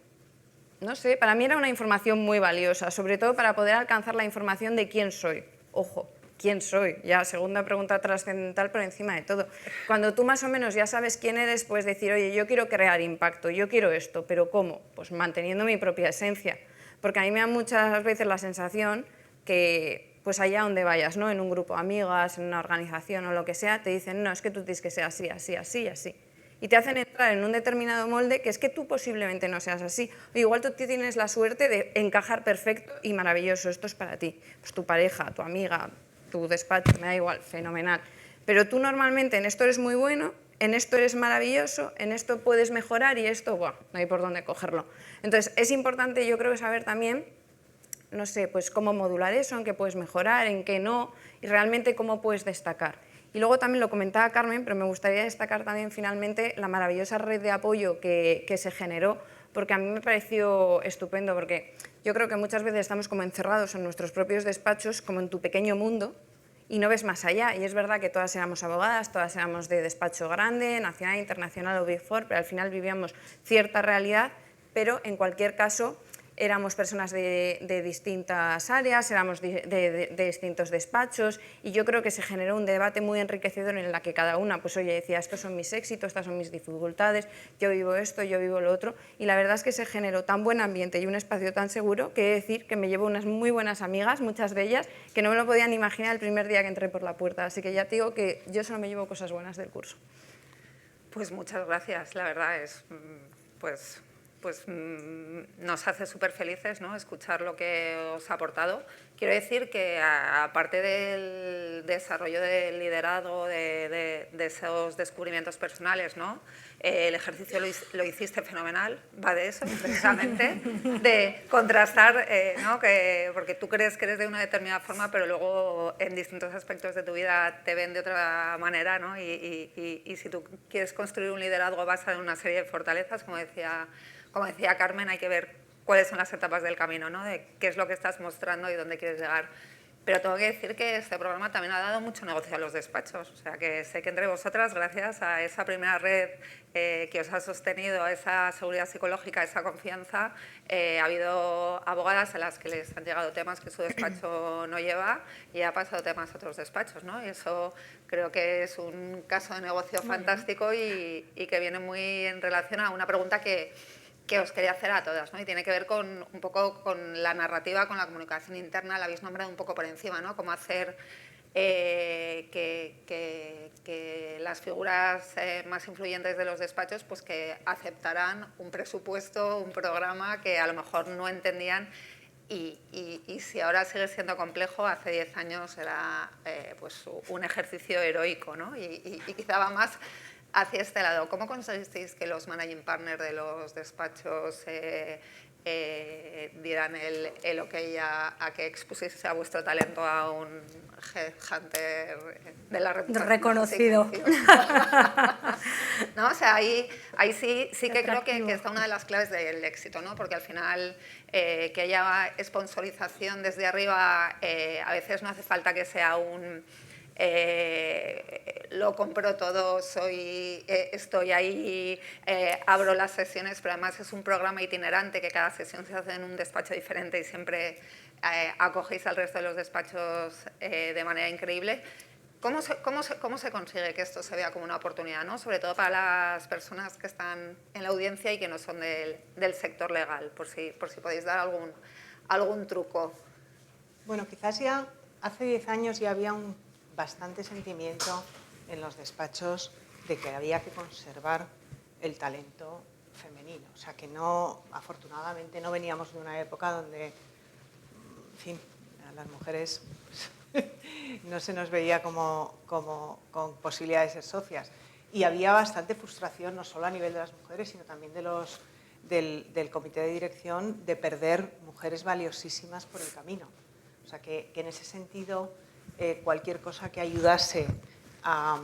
no sé, para mí era una información muy valiosa, sobre todo para poder alcanzar la información de quién soy. ojo, ¿quién soy? Ya, segunda pregunta trascendental por encima de todo. Cuando tú más o menos ya sabes quién eres, puedes decir, oye, yo quiero crear impacto, yo quiero esto, pero ¿cómo? Pues manteniendo mi propia esencia. Porque a mí me da muchas veces la sensación que, pues allá donde vayas, ¿no? En un grupo de amigas, en una organización o lo que sea, te dicen, no, es que tú tienes que ser así, así, así y así. Y te hacen entrar en un determinado molde que es que tú posiblemente no seas así. O igual tú tienes la suerte de encajar perfecto y maravilloso, esto es para ti. Pues tu pareja, tu amiga, tu despacho, me da igual, fenomenal. Pero tú normalmente en esto eres muy bueno, en esto eres maravilloso, en esto puedes mejorar y esto, buah, no hay por dónde cogerlo. Entonces es importante, yo creo, saber también, no sé, pues cómo modular eso, en qué puedes mejorar, en qué no, y realmente cómo puedes destacar. Y luego también lo comentaba Carmen, pero me gustaría destacar también finalmente la maravillosa red de apoyo que se generó, porque a mí me pareció estupendo, porque yo creo que muchas veces estamos como encerrados en nuestros propios despachos, como en tu pequeño mundo, y no ves más allá. Y es verdad que todas éramos abogadas, todas éramos de despacho grande, nacional, internacional o Big Four, pero al final vivíamos cierta realidad, pero en cualquier caso éramos personas de distintas áreas, éramos de distintos despachos, y yo creo que se generó un debate muy enriquecedor en la que cada una, pues oye, decía, estos son mis éxitos, estas son mis dificultades, yo vivo esto, yo vivo lo otro, y la verdad es que se generó tan buen ambiente y un espacio tan seguro que he de decir que me llevo unas muy buenas amigas, muchas de ellas, que no me lo podían imaginar el primer día que entré por la puerta, así que ya te digo que yo solo me llevo cosas buenas del curso. Pues muchas gracias, la verdad es, pues nos hace súper felices, ¿no?, escuchar lo que os ha aportado. Quiero decir que aparte del desarrollo del liderazgo, de esos descubrimientos personales, ¿no?, el ejercicio lo hiciste fenomenal, va de eso precisamente, de contrastar, ¿no?, porque tú crees que eres de una determinada forma, pero luego en distintos aspectos de tu vida te ven de otra manera, ¿no? Y si tú quieres construir un liderazgo basado en una serie de fortalezas, como decía Carmen, hay que ver cuáles son las etapas del camino, ¿no?, de qué es lo que estás mostrando y dónde quieres llegar. Pero tengo que decir que este programa también ha dado mucho negocio a los despachos. O sea, que sé que entre vosotras, gracias a esa primera red que os ha sostenido, a esa seguridad psicológica, a esa confianza, ha habido abogadas a las que les han llegado temas que su despacho no lleva y ha pasado temas a otros despachos, ¿no? Y eso creo que es un caso de negocio fantástico y que viene muy en relación a una pregunta que os quería hacer a todas, ¿no? Y tiene que ver con un poco con la narrativa, con la comunicación interna, la habéis nombrado un poco por encima, ¿no? Cómo hacer que las figuras más influyentes de los despachos pues que aceptaran un presupuesto, un programa que a lo mejor no entendían y si ahora sigue siendo complejo, hace 10 años era pues un ejercicio heroico, ¿no? Y quizá va más hacia este lado. ¿Cómo conseguisteis que los managing partners de los despachos dieran el ok a que expusiese a vuestro talento a un headhunter de la reputación reconocido? ¿No? O sea, ahí sí que creo que está una de las claves del éxito, ¿no? Porque al final que haya sponsorización desde arriba, a veces no hace falta que sea un lo compro todo, estoy ahí, abro las sesiones, pero además es un programa itinerante que cada sesión se hace en un despacho diferente y siempre acogéis al resto de los despachos de manera increíble. ¿Cómo se consigue que esto se vea como una oportunidad, ¿no? Sobre todo para las personas que están en la audiencia y que no son del sector legal, por si podéis dar algún truco? Bueno, quizás ya hace 10 años ya había bastante sentimiento en los despachos de que había que conservar el talento femenino. O sea, que no, afortunadamente, no veníamos de una época donde, en fin, a las mujeres pues, no se nos veía como con posibilidades de ser socias. Y había bastante frustración, no solo a nivel de las mujeres, sino también del comité de dirección, de perder mujeres valiosísimas por el camino. O sea, que en ese sentido, cualquier cosa que ayudase a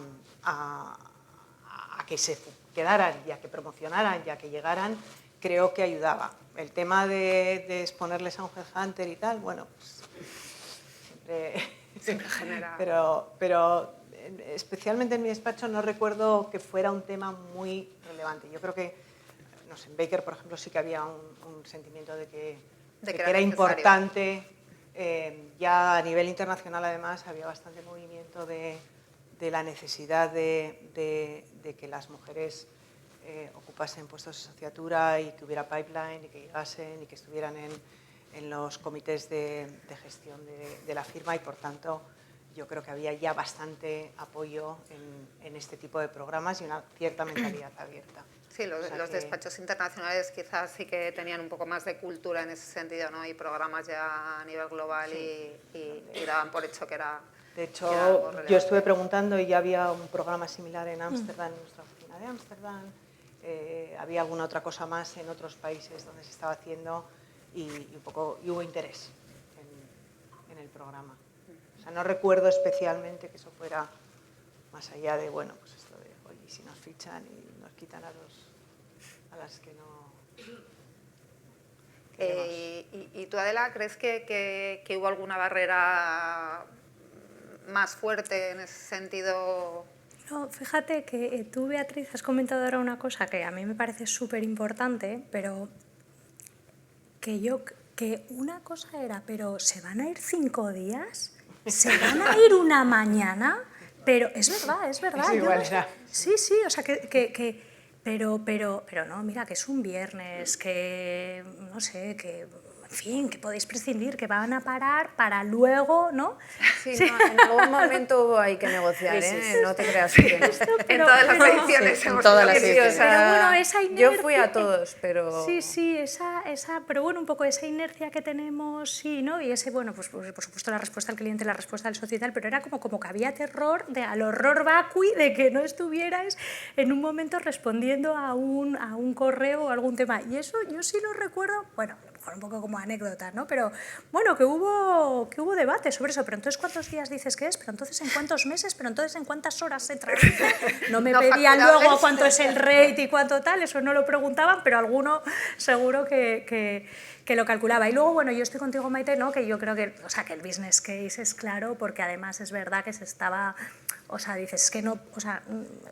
que se quedaran y a que promocionaran y a que llegaran, creo que ayudaba. El tema de exponerles a un headhunter y tal, bueno, pues siempre genera... Pero especialmente en mi despacho no recuerdo que fuera un tema muy relevante. Yo creo que, no sé, en Baker, por ejemplo, sí que había un sentimiento de que era importante Ya a nivel internacional, además, había bastante movimiento de la necesidad de que las mujeres ocupasen puestos de asociatura y que hubiera pipeline y que llegasen y que estuvieran en los comités de gestión de la firma, y por tanto yo creo que había ya bastante apoyo en este tipo de programas y una cierta mentalidad abierta. Sí, los despachos internacionales quizás sí que tenían un poco más de cultura en ese sentido, ¿no? Y programas ya a nivel global, sí. y daban por hecho que era... De hecho, yo estuve preguntando y ya había un programa similar en Ámsterdam, en nuestra oficina de Ámsterdam. Había alguna otra cosa más en otros países donde se estaba haciendo y hubo interés en el programa. O sea, no recuerdo especialmente que eso fuera más allá de, bueno, pues esto de, oye, si nos fichan y nos quitan a las que no... ¿Y tú, Adela, crees que hubo alguna barrera más fuerte en ese sentido? No, fíjate que tú, Beatriz, has comentado ahora una cosa que a mí me parece súper importante, pero que una cosa era, pero ¿se van a ir 5 días? ¿Se van a ir una mañana? Pero es verdad. Es igual, no sé. Sí, o sea, pero no, mira, que es un viernes, que, no sé, que, en fin, que podéis prescindir, que van a parar para luego, ¿no? Sí, no, en algún momento hubo ahí que negociar, ¿eh? No te creas que no. En todas las ediciones sí, en hemos todas las tenido ediciones. Pero bueno, esa inercia... Yo fui a todos, pero... Sí, pero bueno, un poco esa inercia que tenemos, sí, ¿no? Y ese, bueno, pues por supuesto la respuesta al cliente, la respuesta al socio y tal, pero era como que había terror al horror vacui de que no estuvierais en un momento respondiendo a un correo o algún tema. Y eso yo sí lo recuerdo, bueno, a lo mejor un poco como anécdota, ¿no? Pero bueno, que hubo debate sobre eso. Pero entonces, ¿cuántos días dices que es? Pero entonces, ¿en cuántos meses? Pero entonces, ¿en cuántas horas se traduce? No me pedían luego cuánto es el rate y cuánto tal, eso no lo preguntaban, pero alguno seguro que lo calculaba. Y luego, bueno, yo estoy contigo, Maite, ¿no? Que yo creo que, o sea, que el business case es claro, porque además es verdad que se estaba, o sea, dices que no, o sea,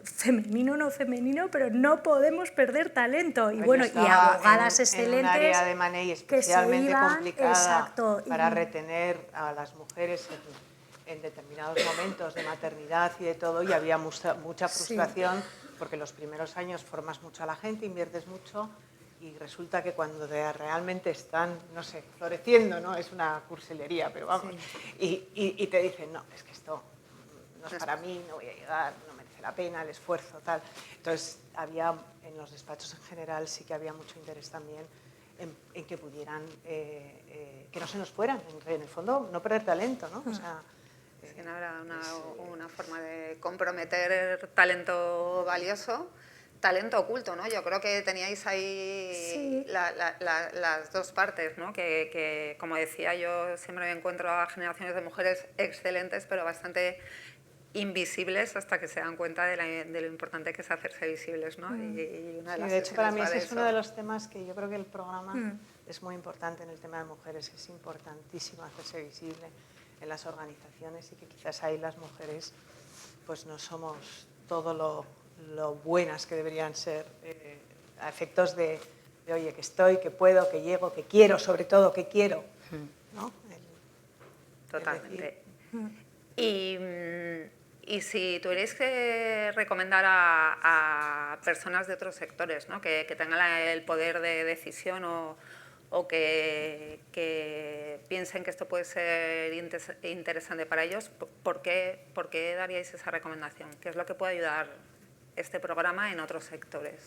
femenino, pero no podemos perder talento. Y bueno, y abogadas excelentes. En un área de Money especialmente complicada, exacto, para retener a las mujeres en determinados momentos de maternidad y de todo, y había mucha frustración, porque los primeros años formas mucho a la gente, inviertes mucho, y resulta que cuando realmente están, no sé, floreciendo, ¿no? Es una cursilería, pero vamos, sí. y te dicen, no, es que esto no es para mí, no voy a llegar, no merece la pena el esfuerzo, tal. Entonces, había, en los despachos en general, sí que había mucho interés también en que pudieran, que no se nos fueran, en el fondo, no perder talento, ¿no? O sea, es que no era una forma de comprometer talento valioso, talento oculto, ¿no? Yo creo que teníais ahí las dos partes, ¿no? Que, como decía, yo siempre me encuentro a generaciones de mujeres excelentes, pero bastante invisibles hasta que se dan cuenta de lo importante que es hacerse visibles, ¿no? Y una de las de hecho, para mí ese es eso. uno de los temas que yo creo que el programa es muy importante en el tema de mujeres, es importantísimo hacerse visible en las organizaciones, y que quizás ahí las mujeres pues no somos todo lo buenas que deberían ser, a efectos de oye, que estoy, que puedo, que llego, que quiero, sobre todo, que quiero, ¿no? Totalmente. Y si tuvierais que recomendar a personas de otros sectores, ¿no? que tengan el poder de decisión o que piensen que esto puede ser interesante para ellos, ¿por qué daríais esa recomendación? ¿Qué es lo que puede ayudar este programa en otros sectores?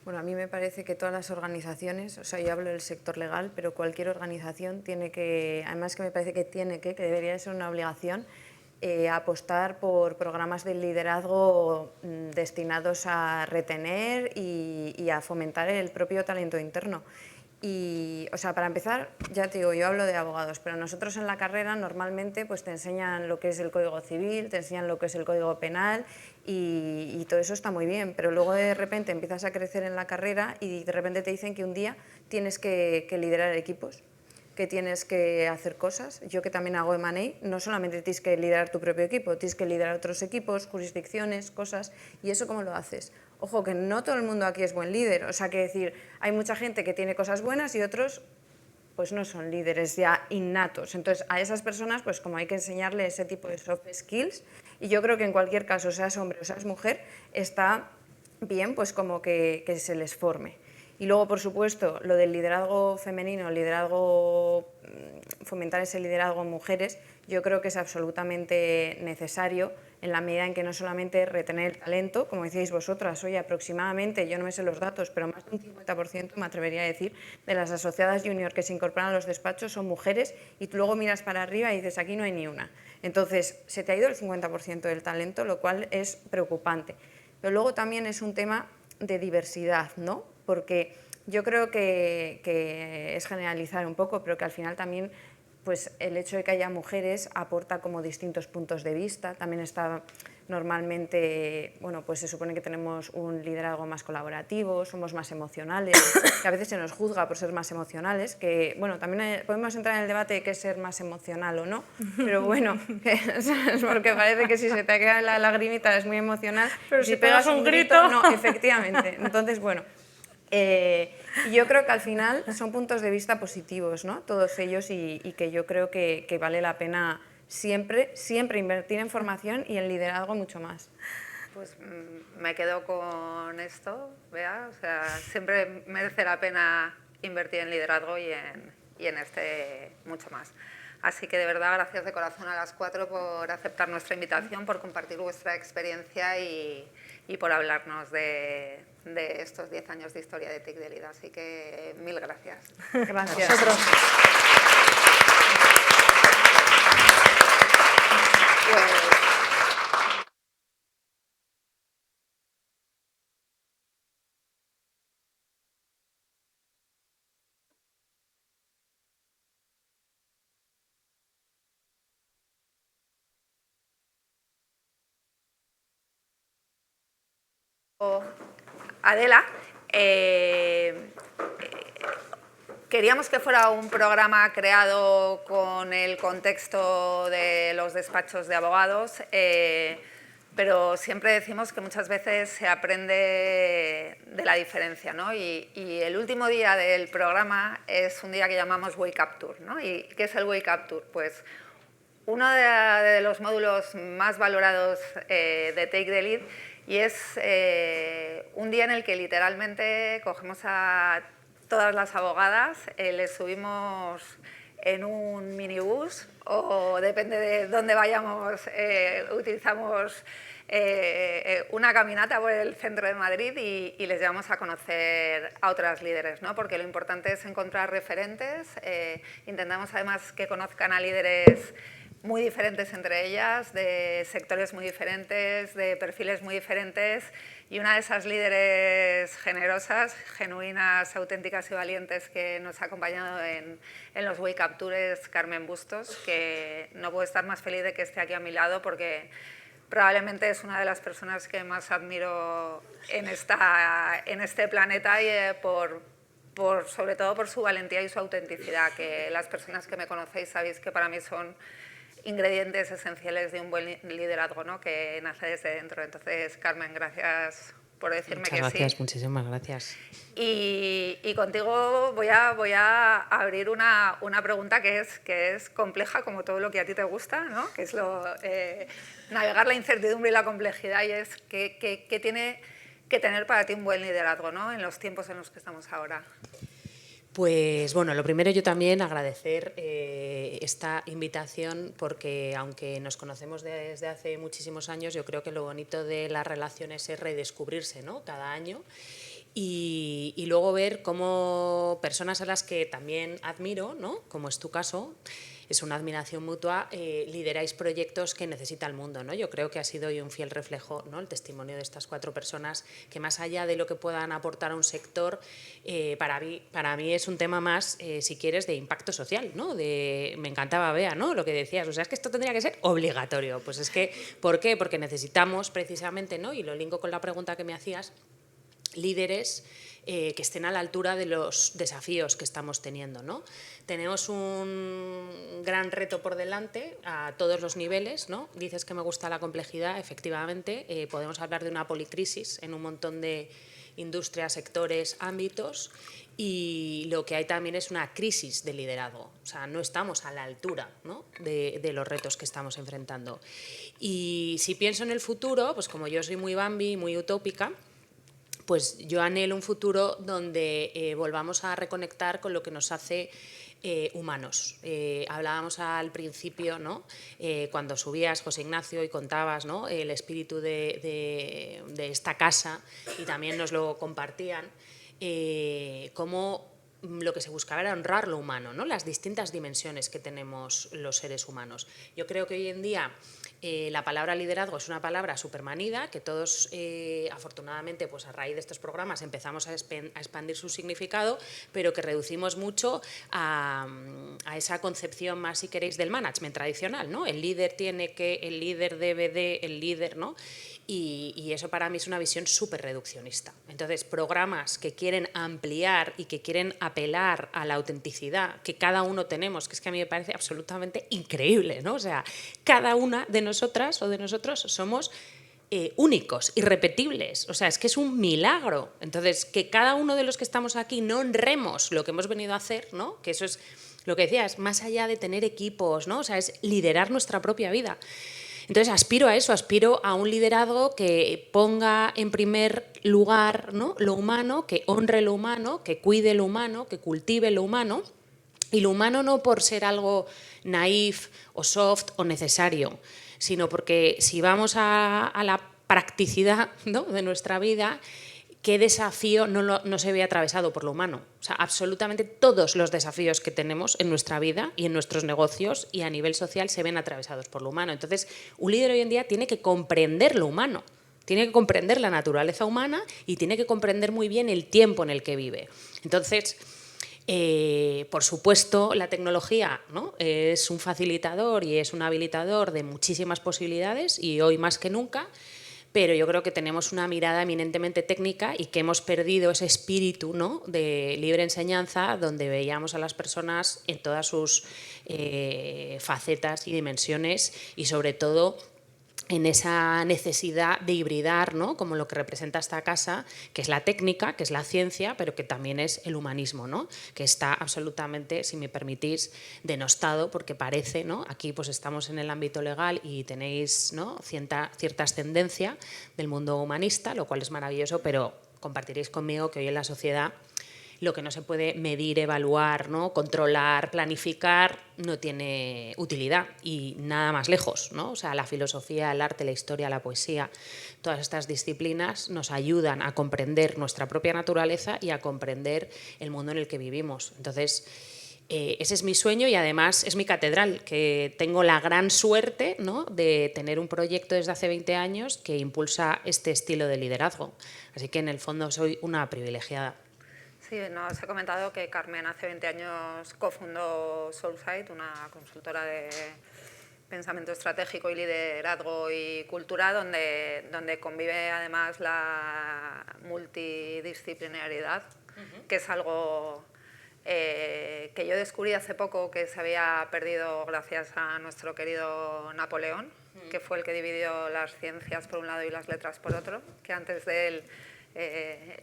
Bueno, a mí me parece que todas las organizaciones, o sea, yo hablo del sector legal, pero cualquier organización tiene que, además que me parece que debería ser una obligación, apostar por programas de liderazgo destinados a retener y a fomentar el propio talento interno. Y, o sea, para empezar, ya te digo, yo hablo de abogados, pero nosotros en la carrera normalmente pues te enseñan lo que es el Código Civil, te enseñan lo que es el Código Penal y todo eso está muy bien, pero luego de repente empiezas a crecer en la carrera y de repente te dicen que un día tienes que liderar equipos, que tienes que hacer cosas. Yo, que también hago M&A, no solamente tienes que liderar tu propio equipo, tienes que liderar otros equipos, jurisdicciones, cosas. ¿Y eso cómo lo haces? Ojo, que no todo el mundo aquí es buen líder. O sea, que decir, hay mucha gente que tiene cosas buenas y otros pues no son líderes ya innatos. Entonces, a esas personas, pues como hay que enseñarle ese tipo de soft skills, y yo creo que en cualquier caso, seas hombre o seas mujer, está bien pues como que se les forme. Y luego, por supuesto, lo del liderazgo femenino, fomentar ese liderazgo en mujeres, yo creo que es absolutamente necesario en la medida en que no solamente retener el talento, como decíais vosotras, hoy aproximadamente, yo no me sé los datos, pero más de un 50%, me atrevería a decir, de las asociadas junior que se incorporan a los despachos son mujeres, y tú luego miras para arriba y dices, aquí no hay ni una. Entonces, se te ha ido el 50% del talento, lo cual es preocupante. Pero luego también es un tema de diversidad, ¿no? Porque yo creo que es generalizar un poco, pero que al final también pues el hecho de que haya mujeres aporta como distintos puntos de vista. También está normalmente, bueno, pues se supone que tenemos un liderazgo más colaborativo, somos más emocionales, que a veces se nos juzga por ser más emocionales, que bueno, también podemos entrar en el debate de qué es ser más emocional o no, pero bueno, porque parece que si se te queda la lagrimita es muy emocional, pero si pegas un grito, no, efectivamente. Entonces, bueno, yo creo que al final son puntos de vista positivos, ¿no? Todos ellos, y que yo creo que vale la pena siempre invertir en formación y en liderazgo mucho más. Pues me quedo con esto, Bea, o sea, siempre merece la pena invertir en liderazgo y en este mucho más. Así que de verdad, gracias de corazón a las 4 por aceptar nuestra invitación, por compartir vuestra experiencia y por hablarnos de estos 10 años de historia de TIC de Lead. Así que mil gracias. Gracias. Adela, queríamos que fuera un programa creado con el contexto de los despachos de abogados, pero siempre decimos que muchas veces se aprende de la diferencia, ¿no? Y el último día del programa es un día que llamamos Wake Up Tour, ¿no? ¿Y qué es el Wake Up Tour? Pues uno de los módulos más valorados de Take the Lead, y es un día en el que literalmente cogemos a todas las abogadas, les subimos en un minibús o depende de dónde vayamos, utilizamos una caminata por el centro de Madrid y les llevamos a conocer a otras líderes, ¿no? Porque lo importante es encontrar referentes, intentamos además que conozcan a líderes muy diferentes entre ellas, de sectores muy diferentes, de perfiles muy diferentes, y una de esas líderes generosas, genuinas, auténticas y valientes que nos ha acompañado en los Wake Up Tours es Carmen Bustos, que no puedo estar más feliz de que esté aquí a mi lado porque probablemente es una de las personas que más admiro en este planeta, y sobre todo por su valentía y su autenticidad, que las personas que me conocéis sabéis que para mí son ingredientes esenciales de un buen liderazgo, ¿no? Que nace desde dentro. Entonces, Carmen, gracias por decirme que sí. Muchas gracias, muchísimas gracias. Y contigo voy a abrir una pregunta que es compleja, como todo lo que a ti te gusta, ¿no? Que es navegar la incertidumbre y la complejidad, y es qué tiene que tener para ti un buen liderazgo, ¿no? En los tiempos en los que estamos ahora. Pues bueno, lo primero yo también agradecer esta invitación, porque aunque nos conocemos desde hace muchísimos años, yo creo que lo bonito de las relaciones es redescubrirse, ¿no? Cada año y luego ver cómo personas a las que también admiro, ¿no? Como es tu caso, es una admiración mutua, lideráis proyectos que necesita el mundo, ¿no? Yo creo que ha sido hoy un fiel reflejo, ¿no? El testimonio de estas 4 personas, que más allá de lo que puedan aportar a un sector, para mí es un tema más, si quieres, de impacto social, ¿no? Me encantaba, Bea, ¿no? Lo que decías, o sea, es que esto tendría que ser obligatorio. Pues es que, ¿por qué? Porque necesitamos precisamente, ¿no? Y lo linko con la pregunta que me hacías, líderes que estén a la altura de los desafíos que estamos teniendo, ¿no? Tenemos un gran reto por delante a todos los niveles, ¿no? Dices que me gusta la complejidad, efectivamente, podemos hablar de una policrisis en un montón de industrias, sectores, ámbitos, y lo que hay también es una crisis de liderazgo. O sea, no estamos a la altura, ¿no?, de los retos que estamos enfrentando. Y si pienso en el futuro, pues como yo soy muy Bambi, muy utópica, pues yo anhelo un futuro donde volvamos a reconectar con lo que nos hace humanos. Hablábamos al principio, ¿no?, cuando subías, José Ignacio, y contabas, ¿no?, el espíritu de esta casa, y también nos lo compartían, cómo lo que se buscaba era honrar lo humano, ¿no?, las distintas dimensiones que tenemos los seres humanos. Yo creo que hoy en día la palabra liderazgo es una palabra supermanida, que todos, afortunadamente, pues a raíz de estos programas empezamos a expandir su significado, pero que reducimos mucho a esa concepción más, si queréis, del management tradicional, ¿no? El líder tiene que, el líder debe de, el líder, ¿no? Y eso para mí es una visión súper reduccionista. Entonces, programas que quieren ampliar y que quieren apelar a la autenticidad que cada uno tenemos, que es que a mí me parece absolutamente increíble, ¿no? O sea, cada una de nosotras o de nosotros somos únicos, irrepetibles. O sea, es que es un milagro. Entonces, que cada uno de los que estamos aquí no honremos lo que hemos venido a hacer, ¿no?, que eso es lo que decías, más allá de tener equipos, ¿no?, o sea, es liderar nuestra propia vida. Entonces aspiro a eso, aspiro a un liderazgo que ponga en primer lugar, ¿no?, lo humano, que honre lo humano, que cuide lo humano, que cultive lo humano, y lo humano no por ser algo naif o soft o necesario, sino porque si vamos a la practicidad, ¿no?, de nuestra vida, ¿qué desafío no se ve atravesado por lo humano? O sea, absolutamente todos los desafíos que tenemos en nuestra vida y en nuestros negocios y a nivel social se ven atravesados por lo humano. Entonces, un líder hoy en día tiene que comprender lo humano, tiene que comprender la naturaleza humana y tiene que comprender muy bien el tiempo en el que vive. Entonces, por supuesto, la tecnología, ¿no?, es un facilitador y es un habilitador de muchísimas posibilidades, y hoy más que nunca. Pero yo creo que tenemos una mirada eminentemente técnica y que hemos perdido ese espíritu, ¿no?, de libre enseñanza, donde veíamos a las personas en todas sus facetas y dimensiones, y sobre todo en esa necesidad de hibridar, ¿no?, como lo que representa esta casa, que es la técnica, que es la ciencia, pero que también es el humanismo, ¿no?, que está absolutamente, si me permitís, denostado, porque parece, ¿no?, aquí pues estamos en el ámbito legal y tenéis, ¿no?, cierta ascendencia del mundo humanista, lo cual es maravilloso, pero compartiréis conmigo que hoy en la sociedad lo que no se puede medir, evaluar, ¿no?, controlar, planificar, no tiene utilidad, y nada más lejos, ¿no? O sea, la filosofía, el arte, la historia, la poesía, todas estas disciplinas nos ayudan a comprender nuestra propia naturaleza y a comprender el mundo en el que vivimos. Entonces, ese es mi sueño, y además es mi catedral, que tengo la gran suerte, ¿no?, de tener un proyecto desde hace 20 años que impulsa este estilo de liderazgo. Así que en el fondo soy una privilegiada. Sí, nos he comentado que Carmen hace 20 años cofundó Soulside, una consultora de pensamiento estratégico y liderazgo y cultura, donde convive además la multidisciplinariedad, que es algo que yo descubrí hace poco que se había perdido gracias a nuestro querido Napoleón, que fue el que dividió las ciencias por un lado y las letras por otro, que antes de él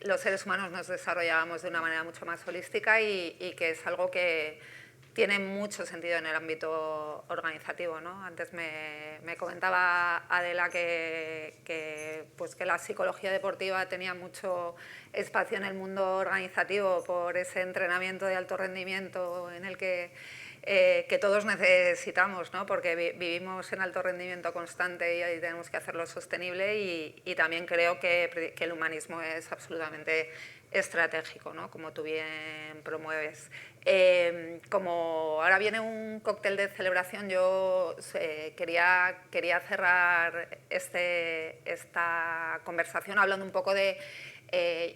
los seres humanos nos desarrollábamos de una manera mucho más holística, y que es algo que tiene mucho sentido en el ámbito organizativo, ¿no? Antes me comentaba Adela que la psicología deportiva tenía mucho espacio en el mundo organizativo por ese entrenamiento de alto rendimiento en el que todos necesitamos, ¿no?, porque vivimos en alto rendimiento constante y ahí tenemos que hacerlo sostenible, y también creo que el humanismo es absolutamente estratégico, ¿no?, como tú bien promueves. Como ahora viene un cóctel de celebración, yo quería cerrar esta conversación hablando un poco de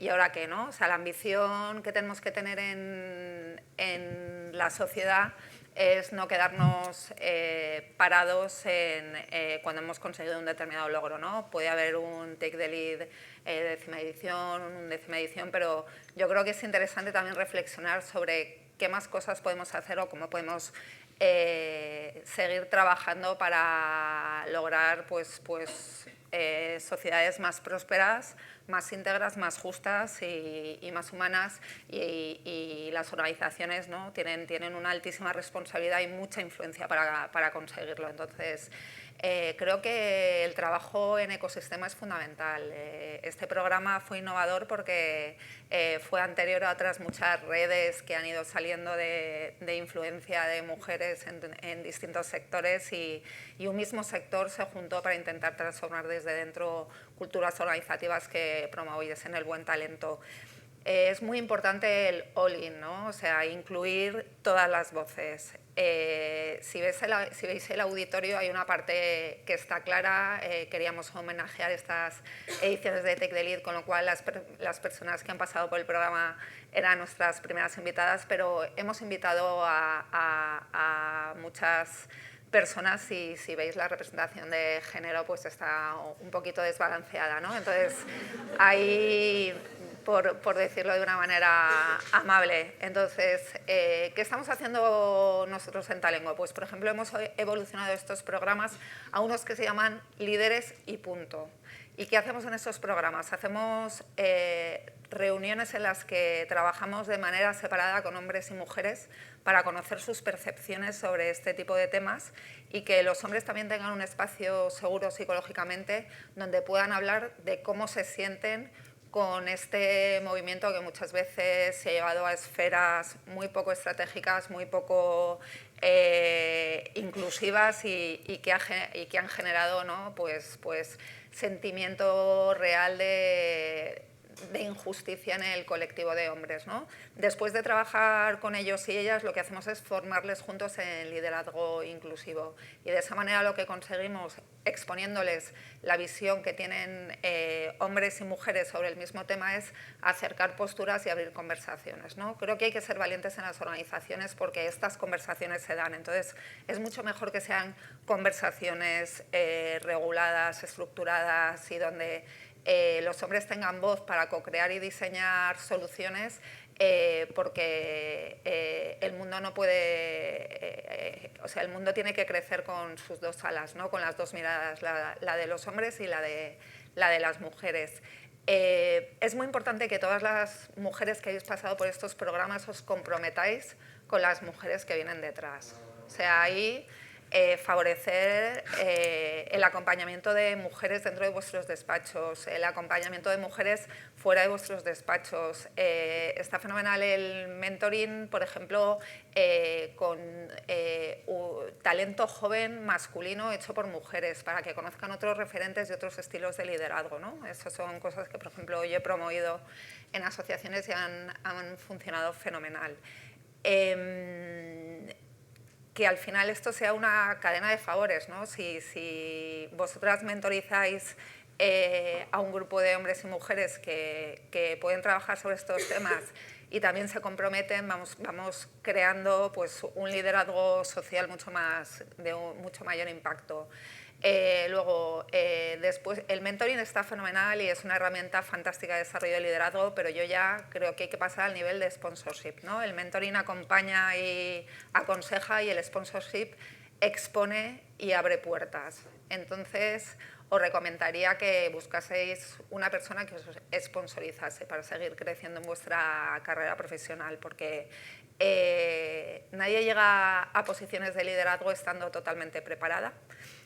¿y ahora qué, no? O sea, la ambición que tenemos que tener en la sociedad es no quedarnos parados cuando hemos conseguido un determinado logro, ¿no? Puede haber un Take the Lead décima edición, un 10ª edición, pero yo creo que es interesante también reflexionar sobre qué más cosas podemos hacer o cómo podemos seguir trabajando para lograr sociedades más prósperas, más íntegras, más justas y más humanas, y las organizaciones, ¿no?, tienen una altísima responsabilidad y mucha influencia para conseguirlo. Entonces, creo que el trabajo en ecosistema es fundamental. Este programa fue innovador porque fue anterior a otras muchas redes que han ido saliendo de influencia de mujeres en distintos sectores, y un mismo sector se juntó para intentar transformar desde dentro culturas organizativas que promoviesen el buen talento. Es muy importante el all-in, ¿no? O sea, incluir todas las voces. Si veis el auditorio, hay una parte que está clara. Queríamos homenajear estas ediciones de Take the Lead, con lo cual las personas que han pasado por el programa eran nuestras primeras invitadas, pero hemos invitado a muchas personas, y si veis la representación de género, pues está un poquito desbalanceada, ¿no? Entonces, hay, por decirlo de una manera amable, entonces, ¿qué estamos haciendo nosotros en Talengo? Pues, por ejemplo, hemos evolucionado estos programas a unos que se llaman líderes y punto. ¿Y qué hacemos en estos programas? Hacemos reuniones en las que trabajamos de manera separada con hombres y mujeres para conocer sus percepciones sobre este tipo de temas, y que los hombres también tengan un espacio seguro psicológicamente donde puedan hablar de cómo se sienten con este movimiento que muchas veces se ha llevado a esferas muy poco estratégicas, muy poco inclusivas, y que han generado, ¿no?, pues sentimiento real de injusticia en el colectivo de hombres, ¿no? Después de trabajar con ellos y ellas, lo que hacemos es formarles juntos en liderazgo inclusivo, y de esa manera lo que conseguimos, exponiéndoles la visión que tienen hombres y mujeres sobre el mismo tema, es acercar posturas y abrir conversaciones, ¿no? Creo que hay que ser valientes en las organizaciones porque estas conversaciones se dan. Entonces, es mucho mejor que sean conversaciones reguladas, estructuradas, y donde los hombres tengan voz para co-crear y diseñar soluciones, porque el mundo no puede, o sea, el mundo tiene que crecer con sus dos alas, ¿no?, con las dos miradas, la de los hombres y la de las mujeres. Es muy importante que todas las mujeres que habéis pasado por estos programas os comprometáis con las mujeres que vienen detrás. O sea, ahí favorecer el acompañamiento de mujeres dentro de vuestros despachos, el acompañamiento de mujeres fuera de vuestros despachos. Está fenomenal el mentoring, por ejemplo, con talento joven masculino hecho por mujeres, para que conozcan otros referentes y otros estilos de liderazgo, ¿no? Esas son cosas que, por ejemplo, yo he promovido en asociaciones y han funcionado fenomenal. Que al final esto sea una cadena de favores, ¿no? Si vosotras mentorizáis a un grupo de hombres y mujeres que pueden trabajar sobre estos temas y también se comprometen, vamos creando, pues, un liderazgo social de mucho mayor impacto. Luego, después, el mentoring está fenomenal y es una herramienta fantástica de desarrollo de liderazgo, pero yo ya creo que hay que pasar al nivel de sponsorship, ¿no? El mentoring acompaña y aconseja, y el sponsorship expone y abre puertas. Entonces, os recomendaría que buscaseis una persona que os sponsorizase para seguir creciendo en vuestra carrera profesional, porque nadie llega a posiciones de liderazgo estando totalmente preparada.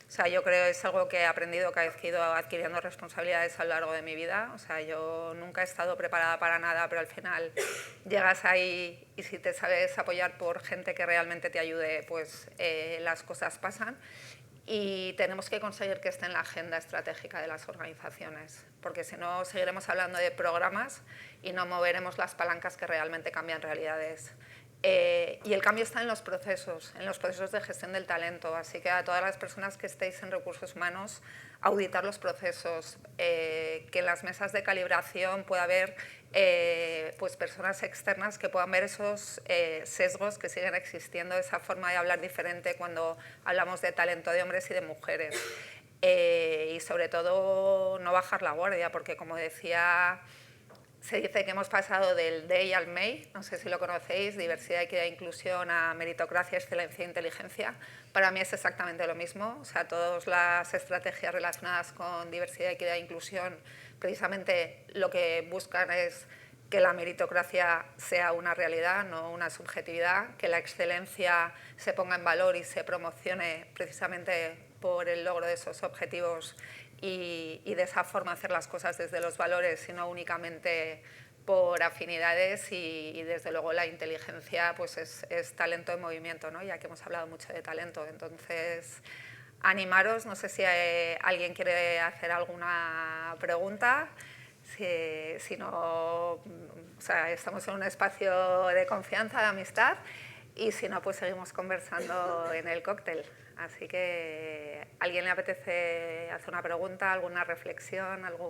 O sea, yo creo que es algo que he aprendido cada vez que he ido adquiriendo responsabilidades a lo largo de mi vida. O sea, yo nunca he estado preparada para nada, pero al final llegas ahí, y si te sabes apoyar por gente que realmente te ayude, pues las cosas pasan. Y tenemos que conseguir que esté en la agenda estratégica de las organizaciones, porque si no seguiremos hablando de programas y no moveremos las palancas que realmente cambian realidades. Y el cambio está en los procesos de gestión del talento, así que a todas las personas que estéis en recursos humanos, auditar los procesos, que en las mesas de calibración pueda haber pues personas externas que puedan ver esos sesgos que siguen existiendo, esa forma de hablar diferente cuando hablamos de talento de hombres y de mujeres. Y sobre todo no bajar la guardia, porque como decía Se dice que hemos pasado del DEI al MEI, no sé si lo conocéis, diversidad, equidad e inclusión, a meritocracia, excelencia e inteligencia. Para mí es exactamente lo mismo. O sea, todas las estrategias relacionadas con diversidad, equidad e inclusión, precisamente lo que buscan es que la meritocracia sea una realidad, no una subjetividad, que la excelencia se ponga en valor y se promocione precisamente por el logro de esos objetivos y de esa forma hacer las cosas desde los valores y no únicamente por afinidades y desde luego la inteligencia pues es talento en movimiento, ¿no? Ya que hemos hablado mucho de talento. Entonces, animaros, no sé si alguien quiere hacer alguna pregunta. Si no, o sea, estamos en un espacio de confianza, de amistad, y si no, pues seguimos conversando en el cóctel. Así que, ¿a alguien le apetece hacer una pregunta, alguna reflexión, algún...?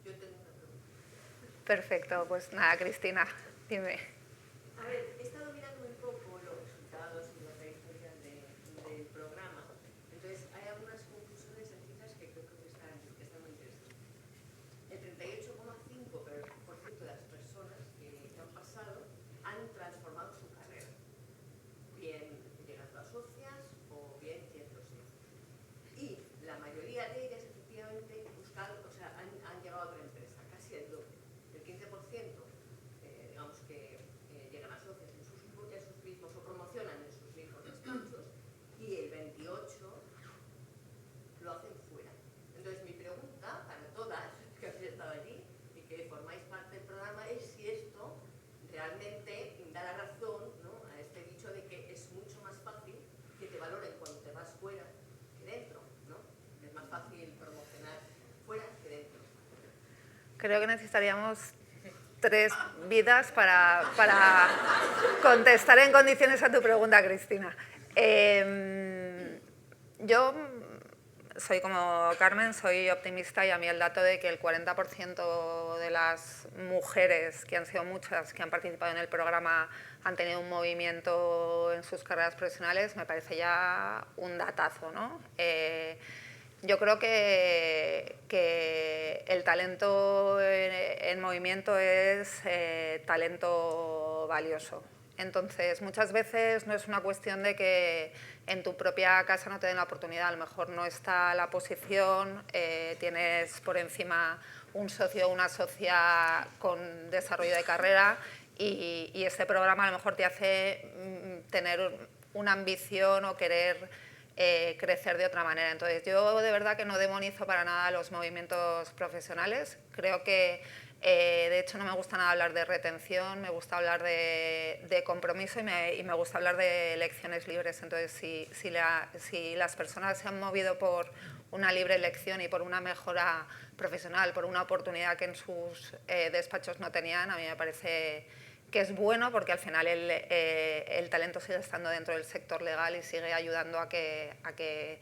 Yo tengo una pregunta. Perfecto, pues nada, Cristina, dime. A ver, he estado mirando un poco los resultados y la trayectoria del programa. Entonces, hay algunas conclusiones en cifras que creo que están muy interesantes. El 38,5% de las personas que han pasado han transformado su carrera, bien llegando a socias o bien yéndose. Y la mayoría de ellas, efectivamente, han llegado a otra empresa, casi el doble. El 15%, digamos que llegan a socias en sus mismos o promocionan en sus mismos despachos, y el 28% lo hacen fuera. Entonces, mi pregunta para todas que habéis estado allí y que formáis parte del programa es si esto realmente da la razón, ¿no?, a este dicho de que es mucho más fácil que te valoren cuando te vas fuera que dentro, ¿no? Es más fácil promocionar fuera que dentro. Creo que necesitaríamos 3 vidas para contestar en condiciones a tu pregunta, Cristina. Yo soy como Carmen, soy optimista, y a mí el dato de que el 40% de las mujeres, que han sido muchas, que han participado en el programa, han tenido un movimiento en sus carreras profesionales, me parece ya un datazo, ¿no? Yo creo que el talento en movimiento es talento valioso. Entonces, muchas veces no es una cuestión de que en tu propia casa no te den la oportunidad, a lo mejor no está la posición, tienes por encima un socio o una socia con desarrollo de carrera y este programa a lo mejor te hace tener una ambición o querer crecer de otra manera. Entonces, yo de verdad que no demonizo para nada los movimientos profesionales. Creo que, de hecho, no me gusta nada hablar de retención, me gusta hablar de compromiso y me gusta hablar de elecciones libres. Entonces, si las personas se han movido por una libre elección y por una mejora profesional, por una oportunidad que en sus despachos no tenían, a mí me parece que es bueno, porque al final el talento sigue estando dentro del sector legal y sigue ayudando a que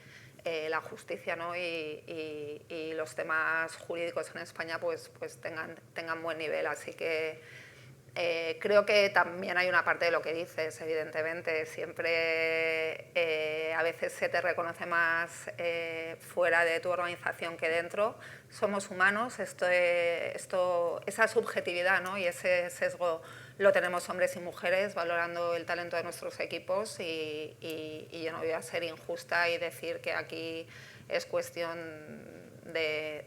la justicia, ¿no?, y los temas jurídicos en España pues tengan buen nivel. Así que creo que también hay una parte de lo que dices, evidentemente. Siempre a veces se te reconoce más fuera de tu organización que dentro. Somos humanos, esa subjetividad, ¿no?, y ese sesgo lo tenemos hombres y mujeres, valorando el talento de nuestros equipos, y yo no voy a ser injusta y decir que aquí es cuestión de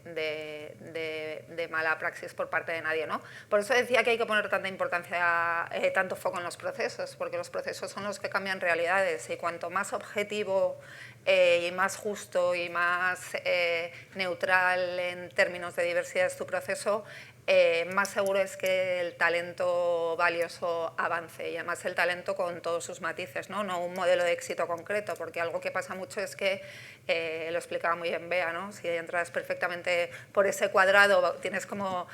mala praxis por parte de nadie, ¿no? Por eso decía que hay que poner tanta importancia, tanto foco en los procesos, porque los procesos son los que cambian realidades, y cuanto más objetivo y más justo y más neutral en términos de diversidad es tu proceso, más seguro es que el talento valioso avance, y además el talento con todos sus matices, ¿no? No un modelo de éxito concreto, porque algo que pasa mucho es que, lo explicaba muy bien Bea, ¿no?, si entras perfectamente por ese cuadrado tienes como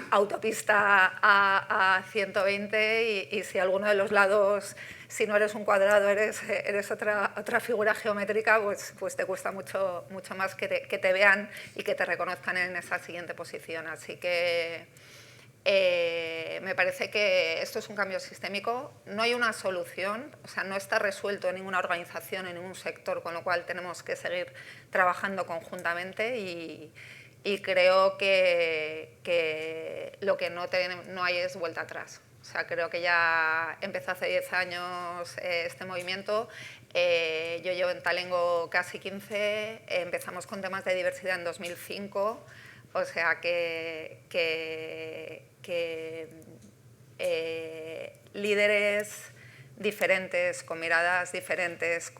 autopista a 120 y si alguno de los lados, si no eres un cuadrado, eres otra figura geométrica, pues te cuesta mucho más que te vean y que te reconozcan en esa siguiente posición. Así que me parece que esto es un cambio sistémico, no hay una solución, o sea, no está resuelto en ninguna organización, en ningún sector, con lo cual tenemos que seguir trabajando conjuntamente y y creo que lo que no hay es vuelta atrás. O sea, creo que ya empezó hace 10 años este movimiento. Yo llevo en Talengo casi 15, empezamos con temas de diversidad en 2005, o sea que líderes diferentes, con miradas diferentes,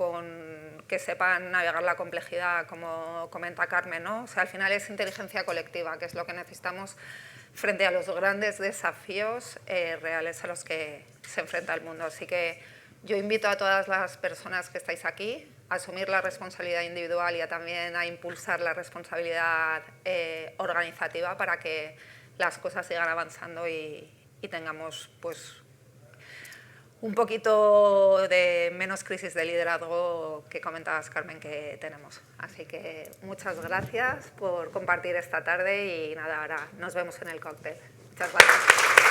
que sepan navegar la complejidad, como comenta Carmen, ¿no? O sea, al final es inteligencia colectiva, que es lo que necesitamos frente a los grandes desafíos reales a los que se enfrenta el mundo. Así que yo invito a todas las personas que estáis aquí a asumir la responsabilidad individual y también a impulsar la responsabilidad organizativa para que las cosas sigan avanzando y tengamos pues un poquito de menos crisis de liderazgo que comentabas, Carmen, que tenemos. Así que muchas gracias por compartir esta tarde y nada, ahora nos vemos en el cóctel. Muchas gracias.